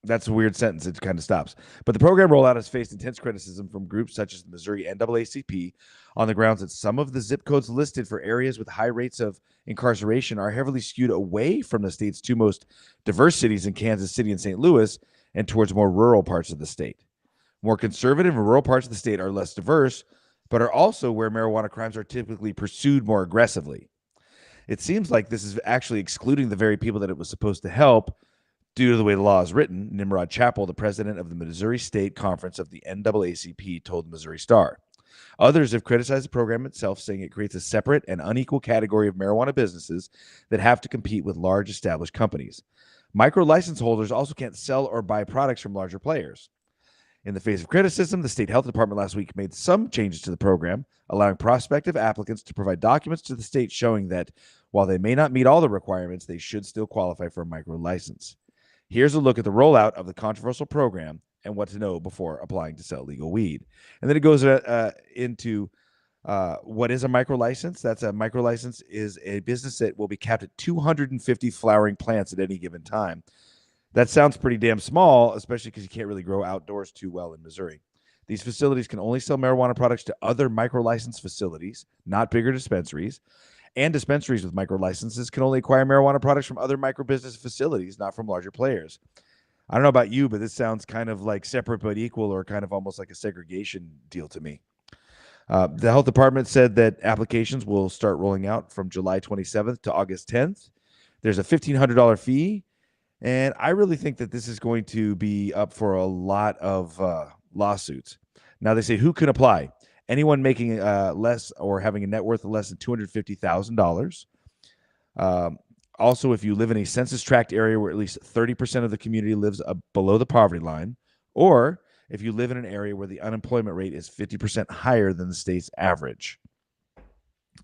That's a weird sentence. It kind of stops. But the program rollout has faced intense criticism from groups such as the Missouri NAACP on the grounds that some of the zip codes listed for areas with high rates of incarceration are heavily skewed away from the state's two most diverse cities in Kansas City and St. Louis and towards more rural parts of the state. More conservative and rural parts of the state are less diverse, but are also where marijuana crimes are typically pursued more aggressively. It seems like this is actually excluding the very people that it was supposed to help due to the way the law is written. Nimrod Chappell, the president of the Missouri State Conference of the NAACP, told the Missouri Star. Others have criticized the program itself, saying it creates a separate and unequal category of marijuana businesses that have to compete with large established companies. Micro license holders also can't sell or buy products from larger players. In the face of criticism, the state health department last week made some changes to the program, allowing prospective applicants to provide documents to the state showing that while they may not meet all the requirements, they should still qualify for a micro license. Here's a look at the rollout of the controversial program and what to know before applying to sell legal weed. And then it goes into what is a micro license. That's a micro license is a business that will be capped at 250 flowering plants at any given time. That sounds pretty damn small, especially because you can't really grow outdoors too well in Missouri. These facilities can only sell marijuana products to other micro-license facilities, not bigger dispensaries. And dispensaries with micro-licenses can only acquire marijuana products from other micro-business facilities, not from larger players. I don't know about you, but this sounds kind of like separate but equal, or kind of almost like a segregation deal to me. The health department said that applications will start rolling out from July 27th to August 10th. There's a $1,500 fee. And I really think that this is going to be up for a lot of lawsuits. Now, they say who can apply? Anyone making less or having a net worth of less than $250,000. Also, if you live in a census tract area where at least 30% of the community lives below the poverty line, or if you live in an area where the unemployment rate is 50% higher than the state's average.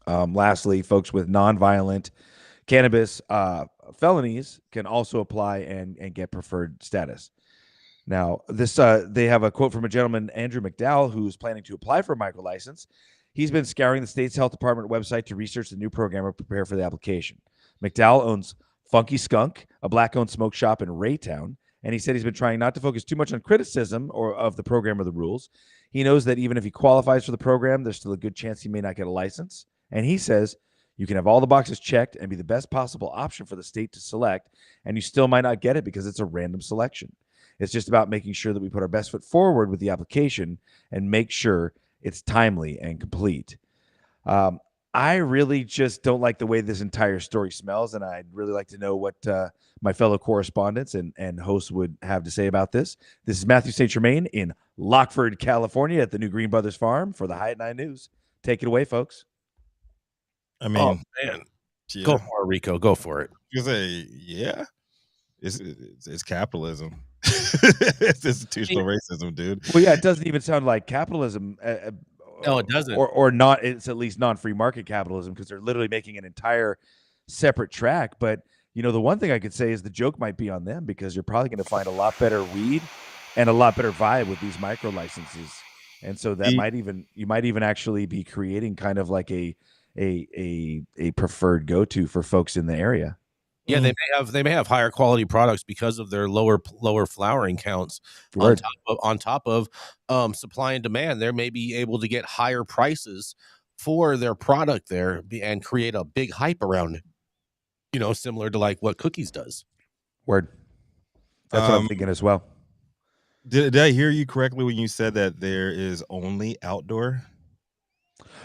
Lastly, folks with nonviolent cannabis felonies can also apply and get preferred status. Now, this they have a quote from a gentleman, Andrew McDowell, who's planning to apply for a micro license. He's been scouring the state's health department website to research the new program and prepare for the application. McDowell owns Funky Skunk, a black-owned smoke shop in Raytown, and he said he's been trying not to focus too much on criticism or of the program or the rules. He knows that even if he qualifies for the program, there's still a good chance he may not get a license. And he says you can have all the boxes checked and be the best possible option for the state to select, and you still might not get it because it's a random selection. It's just about making sure that we put our best foot forward with the application and make sure it's timely and complete. I really just don't like the way this entire story smells, and I'd really like to know what my fellow correspondents and hosts would have to say about this. This is Mathieu St. Germain in Lockford, California at the new Green Brothers Farm for the High at 9 News. Take it away, folks. I mean, man. Yeah. Go for it, Rico. Go for it. You say, yeah, it's capitalism. It's institutional racism, dude. Well, yeah, it doesn't even sound like capitalism. No, it doesn't. Or not. It's at least non-free market capitalism, because they're literally making an entire separate track. But, you know, the one thing I could say is the joke might be on them, because you're probably going to find a lot better weed and a lot better vibe with these micro licenses. And so that you might even actually be creating kind of like a preferred go-to for folks in the area. Yeah, they may have higher quality products because of their lower flowering counts. On top of supply and demand, they may be able to get higher prices for their product there and create a big hype around it. You know, similar to like what Cookies does. Word. That's what I'm thinking as well. Did I hear you correctly when you said that there is only outdoor?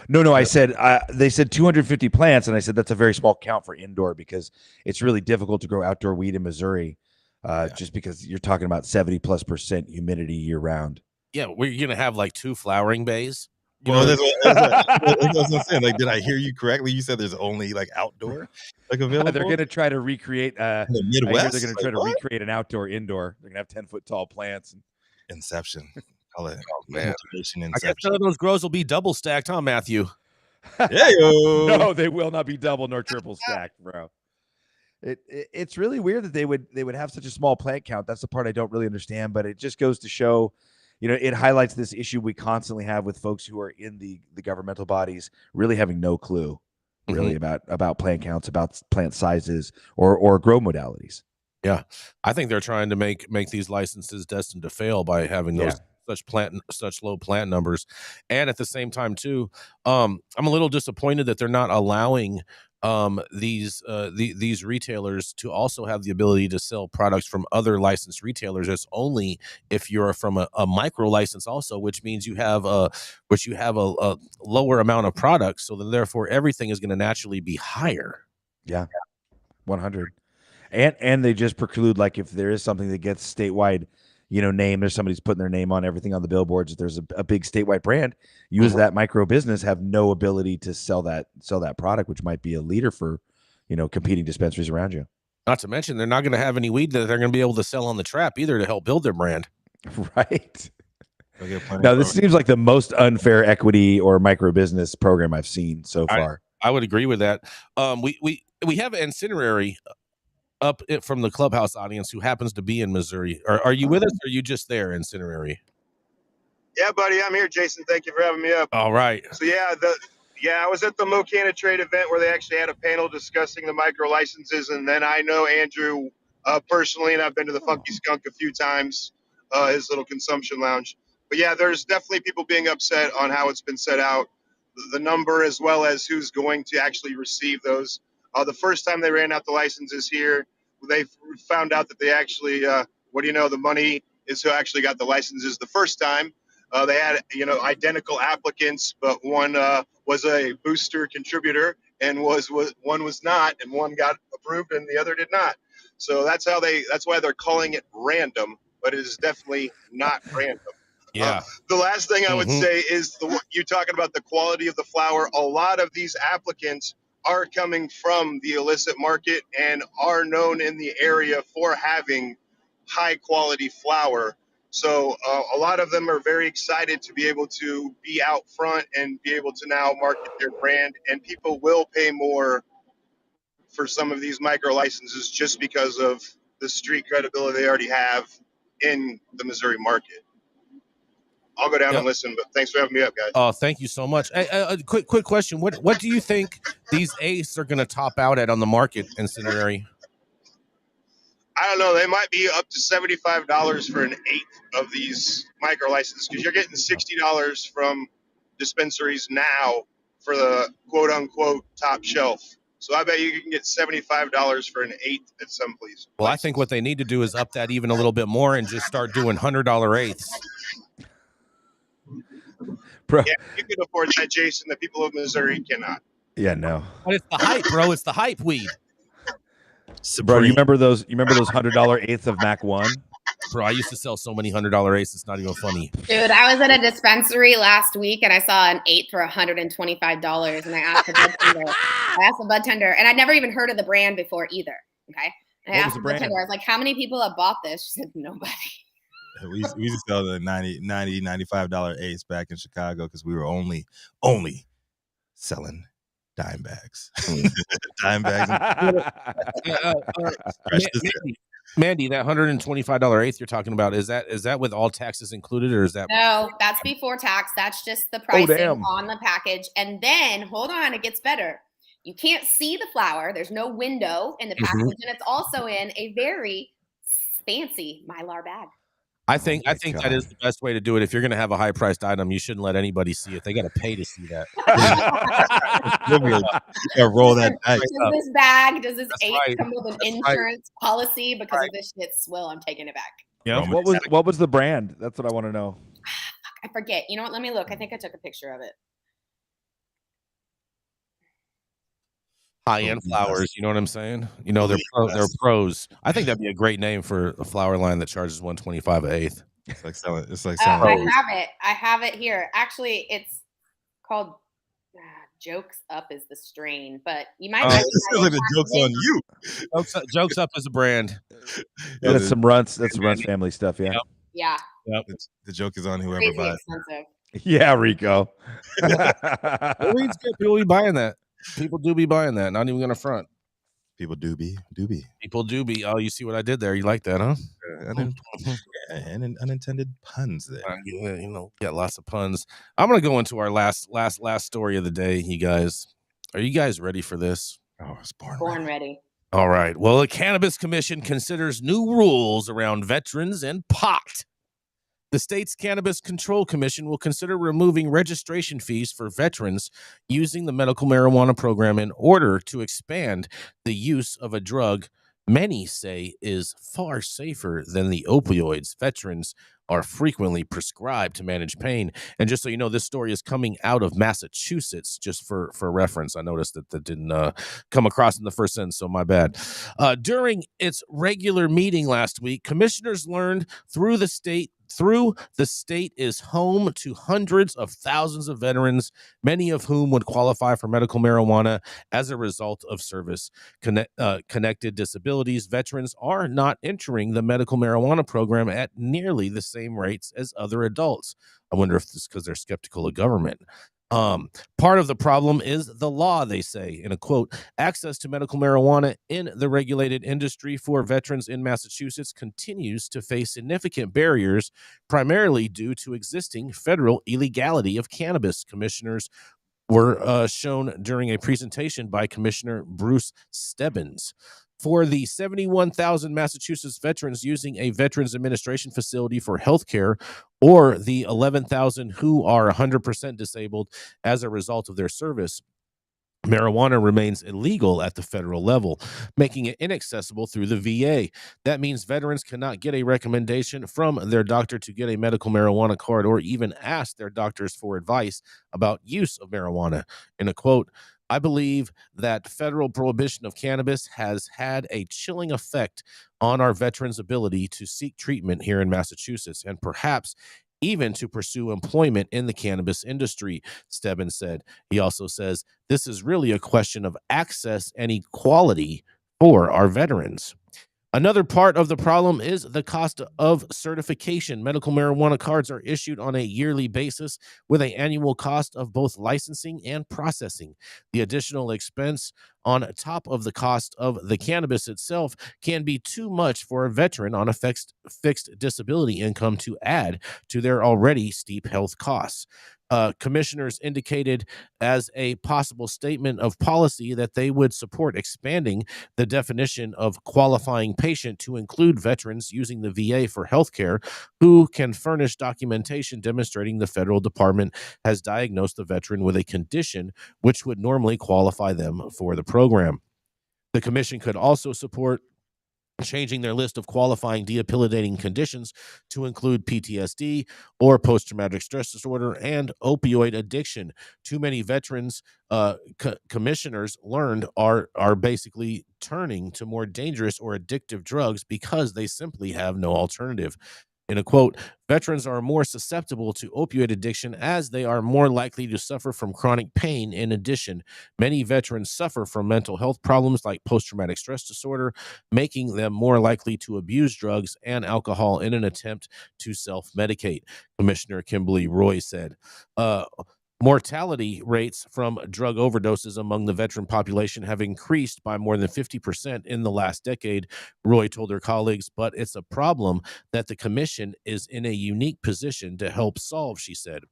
No, I said they said 250 plants, and I said that's a very small count for indoor, because it's really difficult to grow outdoor weed in Missouri, just because you're talking about 70+% humidity year round. Yeah, we're gonna have like 2 flowering bays. Well, that's what I'm saying. Like, did I hear you correctly? You said there's only like outdoor, like available. They're gonna try to recreate the Midwest. They're gonna try to recreate an outdoor indoor. They're gonna have 10-foot tall plants. Inception. Call it man. I guess none of those grows will be double stacked, huh, Matthew? Yeah, no, they will not be double nor triple stacked, bro. It's really weird that they would have such a small plant count. That's the part I don't really understand, but it just goes to show, you know, it highlights this issue we constantly have with folks who are in the governmental bodies really having no clue really about plant counts, about plant sizes or grow modalities. Yeah, I think they're trying to make these licenses destined to fail by having those such low plant numbers, and at the same time too, I'm a little disappointed that they're not allowing these retailers to also have the ability to sell products from other licensed retailers. It's only if you're from a micro license also, which means you have a lower amount of products, so then therefore everything is going to naturally be higher. Yeah, 100. And they just preclude, like, if there is something that gets statewide, name, there's somebody's putting their name on everything on the billboards. If there's a big statewide brand, you as that micro business have no ability to sell that product, which might be a leader for, competing dispensaries around you. Not to mention, they're not going to have any weed that they're going to be able to sell on the trap either to help build their brand. Right. Now, this seems like the most unfair equity or micro business program I've seen so far. I would agree with that. We have an incinerary up from the Clubhouse audience who happens to be in Missouri. Are you with us, or are you just there, incinerary? Yeah, buddy, I'm here, Jason. Thank you for having me up. All right. So I was at the Mocana Trade event where they actually had a panel discussing the micro licenses, and then I know Andrew personally, and I've been to the Funky Skunk a few times, his little consumption lounge. But yeah, there's definitely people being upset on how it's been set out, the number as well as who's going to actually receive those. The first time they ran out the licenses here, they found out that they actually, the money is who actually got the licenses the first time. They had, identical applicants, but one was a booster contributor and one was not, and one got approved and the other did not. So that's why they're calling it random, but it is definitely not random. Yeah. The last thing I would say is you talking about the quality of the flower. A lot of these applicants are coming from the illicit market and are known in the area for having high quality flower. So a lot of them are very excited to be able to be out front and be able to now market their brand, and people will pay more for some of these micro licenses just because of the street credibility they already have in the Missouri market. I'll go down and listen, but thanks for having me up, guys. Oh, thank you so much. A quick question. What do you think these eighths are going to top out at on the market, incinerary? I don't know. They might be up to $75 for an eighth of these micro licenses, because you're getting $60 from dispensaries now for the quote unquote top shelf. So I bet you can get $75 for an eighth at some place. Well, I think what they need to do is up that even a little bit more and just start doing $100 eighths. Bro. Yeah, you can afford that, Jason. The people of Missouri cannot. Yeah, no. But it's the hype, bro. It's the hype weed. Bro, you remember those $100 eighths of Mac 1? Bro, I used to sell so many $100 eighths. It's not even funny. Dude, I was at a dispensary last week and I saw an eighth for $125, and I asked the bud tender, and I'd never even heard of the brand before either. Okay, and I asked the bud tender, I was like, "How many people have bought this?" She said, "Nobody." We used to sell the $95 eighths back in Chicago because we were only selling dime bags. Dime bags. Mandy, that $125 eighth you're talking about, is that with all taxes included, or is that? No, that's before tax. That's just the pricing on the package. And then, hold on, it gets better. You can't see the flower. There's no window in the package, and it's also in a very fancy Mylar bag. I think that is the best way to do it. If you're going to have a high priced item, you shouldn't let anybody see it. They got to pay to see that. Roll that dice. Does this eighth come with an insurance policy? Because if this shit's swill, I'm taking it back. Yeah. What was the brand? That's what I want to know. I forget. You know what? Let me look. I think I took a picture of it. High-end flowers, you know what I'm saying? You know, they're pros. I think that'd be a great name for a flower line that charges $125 an eighth. It's like selling. I have it here. Actually, it's called Jokes Up is the strain, but you might. It feels like the joke's on you. Jokes Up is a brand. Yeah, that's some Runts. That's Runts family stuff. Yeah. Yeah. Yep. The joke is on whoever buys. Yeah, Rico. People be buying that. People do be buying that. Not even gonna front. People do be. People do be. Oh, you see what I did there? You like that, huh? And unintended puns there. You know, get lots of puns. I'm gonna go into our last story of the day. You guys, are you guys ready for this? Oh, I was born ready. All right. Well, the Cannabis Commission considers new rules around veterans and pot. The state's Cannabis Control Commission will consider removing registration fees for veterans using the medical marijuana program in order to expand the use of a drug many say is far safer than the opioids veterans are frequently prescribed to manage pain. And just so you know, this story is coming out of Massachusetts, just for reference. I noticed that didn't come across in the first sentence, so my bad. During its regular meeting last week, commissioners learned through the state is home to hundreds of thousands of veterans, many of whom would qualify for medical marijuana as a result of service connected disabilities. Veterans are not entering the medical marijuana program at nearly the same rates as other adults. I wonder if it's because they're skeptical of government. Part of the problem is the law, they say, in a quote, access to medical marijuana in the regulated industry for veterans in Massachusetts continues to face significant barriers, primarily due to existing federal illegality of cannabis. Commissioners were shown during a presentation by Commissioner Bruce Stebbins. For the 71,000 Massachusetts veterans using a Veterans Administration facility for healthcare, or the 11,000 who are 100% disabled as a result of their service, marijuana remains illegal at the federal level, making it inaccessible through the VA. That means veterans cannot get a recommendation from their doctor to get a medical marijuana card or even ask their doctors for advice about use of marijuana. In a quote, I believe that federal prohibition of cannabis has had a chilling effect on our veterans' ability to seek treatment here in Massachusetts and perhaps even to pursue employment in the cannabis industry, Stebbins said. He also says this is really a question of access and equality for our veterans. Another part of the problem is the cost of certification. Medical marijuana cards are issued on a yearly basis with an annual cost of both licensing and processing. The additional expense on top of the cost of the cannabis itself can be too much for a veteran on a fixed disability income to add to their already steep health costs. Commissioners indicated as a possible statement of policy that they would support expanding the definition of qualifying patient to include veterans using the VA for healthcare who can furnish documentation demonstrating the federal department has diagnosed the veteran with a condition which would normally qualify them for the program. The commission could also support changing their list of qualifying debilitating conditions to include PTSD or post-traumatic stress disorder and opioid addiction. Too many veterans commissioners learned are basically turning to more dangerous or addictive drugs because they simply have no alternative. In a quote, veterans are more susceptible to opioid addiction as they are more likely to suffer from chronic pain. In addition, many veterans suffer from mental health problems like post-traumatic stress disorder, making them more likely to abuse drugs and alcohol in an attempt to self-medicate, Commissioner Kimberly Roy said. Mortality rates from drug overdoses among the veteran population have increased by more than 50% in the last decade, Roy told her colleagues, but it's a problem that the commission is in a unique position to help solve, she said.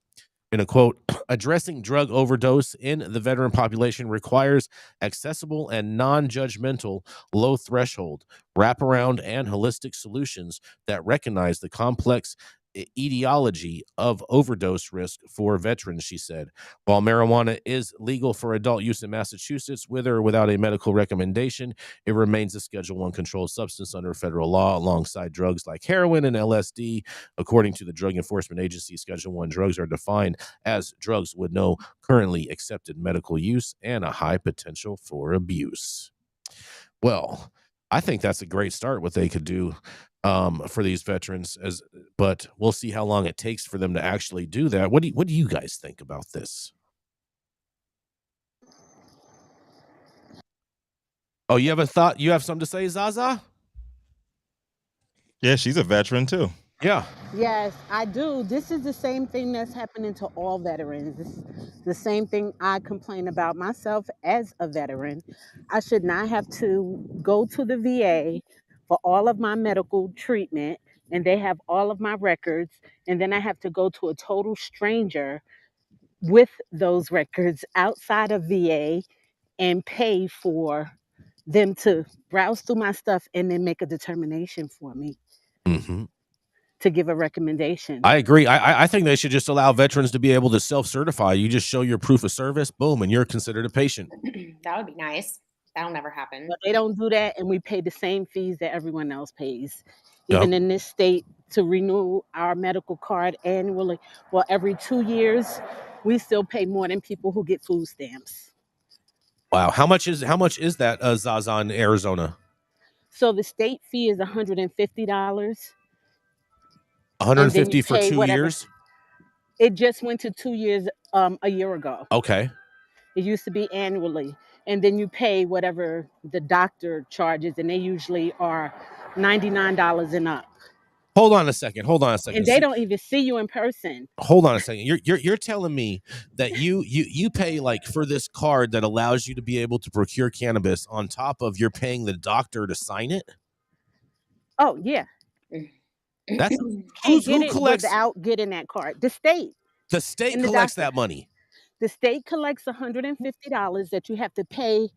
In a quote, addressing drug overdose in the veteran population requires accessible and non-judgmental, low threshold, wraparound, and holistic solutions that recognize the complex etiology of overdose risk for veterans, she said. While marijuana is legal for adult use in Massachusetts, with or without a medical recommendation, it remains a Schedule I controlled substance under federal law alongside drugs like heroin and LSD. According to the Drug Enforcement Agency, Schedule I drugs are defined as drugs with no currently accepted medical use and a high potential for abuse. Well, I think that's a great start, what they could do for these veterans, but we'll see how long it takes for them to actually do that. What do you guys think about this? Oh, you have a thought? You have something to say, Zaza? Yeah, she's a veteran too. Yeah. Yes, I do. This is the same thing that's happening to all veterans. This is the same thing I complain about myself as a veteran. I should not have to go to the VA for all of my medical treatment, and they have all of my records, and then I have to go to a total stranger with those records outside of VA and pay for them to browse through my stuff and then make a determination for me Mm-hmm. to give a recommendation. I agree. I think they should just allow veterans to be able to self-certify. You just show your proof of service, boom, and you're considered a patient. That would be nice. That'll never happen. But they don't do that, and we pay the same fees that everyone else pays. Even in this state, to renew our medical card annually, well, every 2 years, we still pay more than people who get food stamps. Wow. How much is that, Zaza, in Arizona? So the state fee is $150. 150 for 2 years? It just went to 2 years a year ago. Okay. It used to be annually. And then you pay whatever the doctor charges, and they usually are $99 and up. Hold on a second. And they don't even see you in person. Hold on a second. You're telling me that you pay like for this card that allows you to be able to procure cannabis on top of you're paying the doctor to sign it? Oh yeah. That's Who collects without getting that card? The state. The state collects that money. The state collects $150 that you have to pay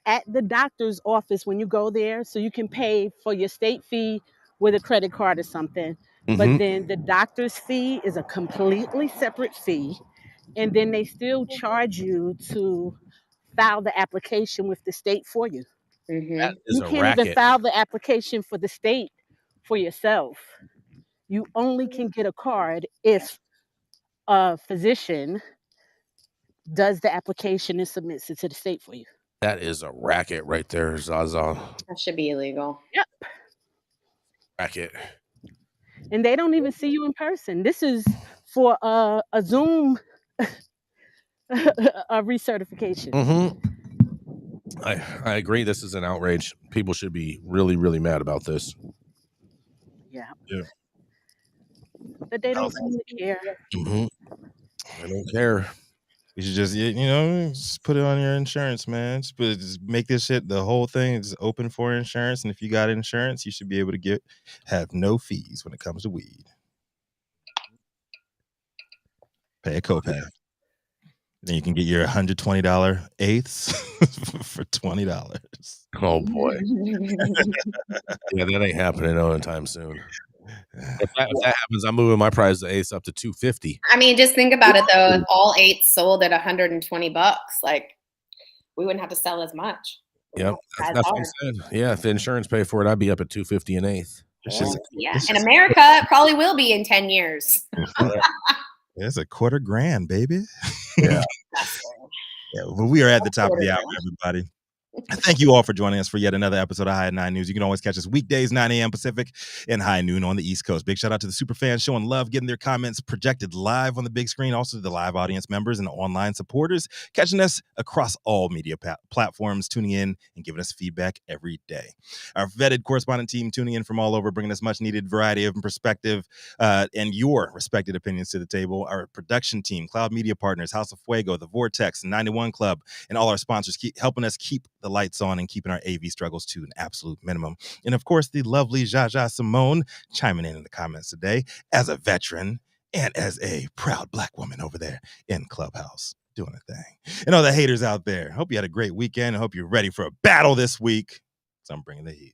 at the doctor's office when you go there. So you can pay for your state fee with a credit card or something. Mm-hmm. But then the doctor's fee is a completely separate fee. And then they still charge you to file the application with the state for you. Mm-hmm. That is You a can't racket. even file the application for the state for yourself. You only can get a card if a physician does the application and submits it to the state for you. That is a racket right there, Zaza. That should be illegal. Yep. Racket. And they don't even see you in person. This is for a Zoom a recertification. Mm-hmm. I agree. This is an outrage. People should be really, really mad about this. Yeah. Yeah. But they don't seem to care. Mm-hmm. I don't care. You should just put it on your insurance, man. Just make this shit, the whole thing is open for insurance. And if you got insurance, you should be able to have no fees when it comes to weed. Pay a copay. Then you can get your $120 eighths for $20. Oh boy. Yeah, that ain't happening anytime soon. If that happens, I'm moving my price to eighths up to $250. I mean, just think about it though. If all eights sold at $120, like we wouldn't have to sell as much. Yep, that's what I said. Yeah, if the insurance paid for it, I'd be up at $250 an eighth. Yeah, in America, it probably will be in 10 years. It's $250,000, baby. Yeah. Yeah, well, we are at the top of the hour, everybody. Thank you all for joining us for yet another episode of High at 9 News. You can always catch us weekdays, 9 a.m. Pacific and high noon on the East Coast. Big shout out to the super fans showing love, getting their comments projected live on the big screen. Also to the live audience members and the online supporters, catching us across all media platforms, tuning in and giving us feedback every day. Our vetted correspondent team tuning in from all over, bringing us much needed variety of perspective and your respected opinions to the table. Our production team, Cloud Media Partners, House of Fuego, The Vortex, 91 Club, and all our sponsors keep helping us keep the lights on and keeping our AV struggles to an absolute minimum. And of course, the lovely Jaja Simone chiming in the comments today as a veteran and as a proud Black woman over there in Clubhouse doing a thing. And all the haters out there, hope you had a great weekend. I hope you're ready for a battle this week. So I'm bringing the heat.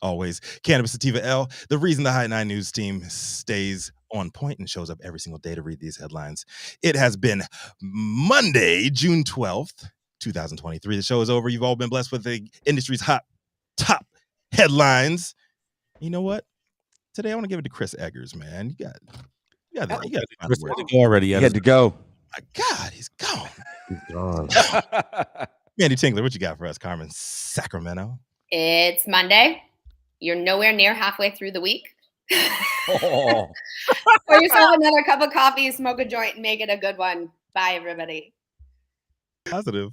Always, Cannabis Sativa L, the reason the High 9 News team stays on point and shows up every single day to read these headlines. It has been Monday, June 12th. 2023. The show is over. You've all been blessed with the industry's hot top headlines. You know what? Today I want to give it to Chris Eggers, man. You got Chris had to go already. He had to go. My God, he's gone. He's gone. Manndie Tingler, what you got for us, Carmen? Sacramento. It's Monday. You're nowhere near halfway through the week. Oh. Pour yourself another cup of coffee, smoke a joint, and make it a good one. Bye, everybody. Positive.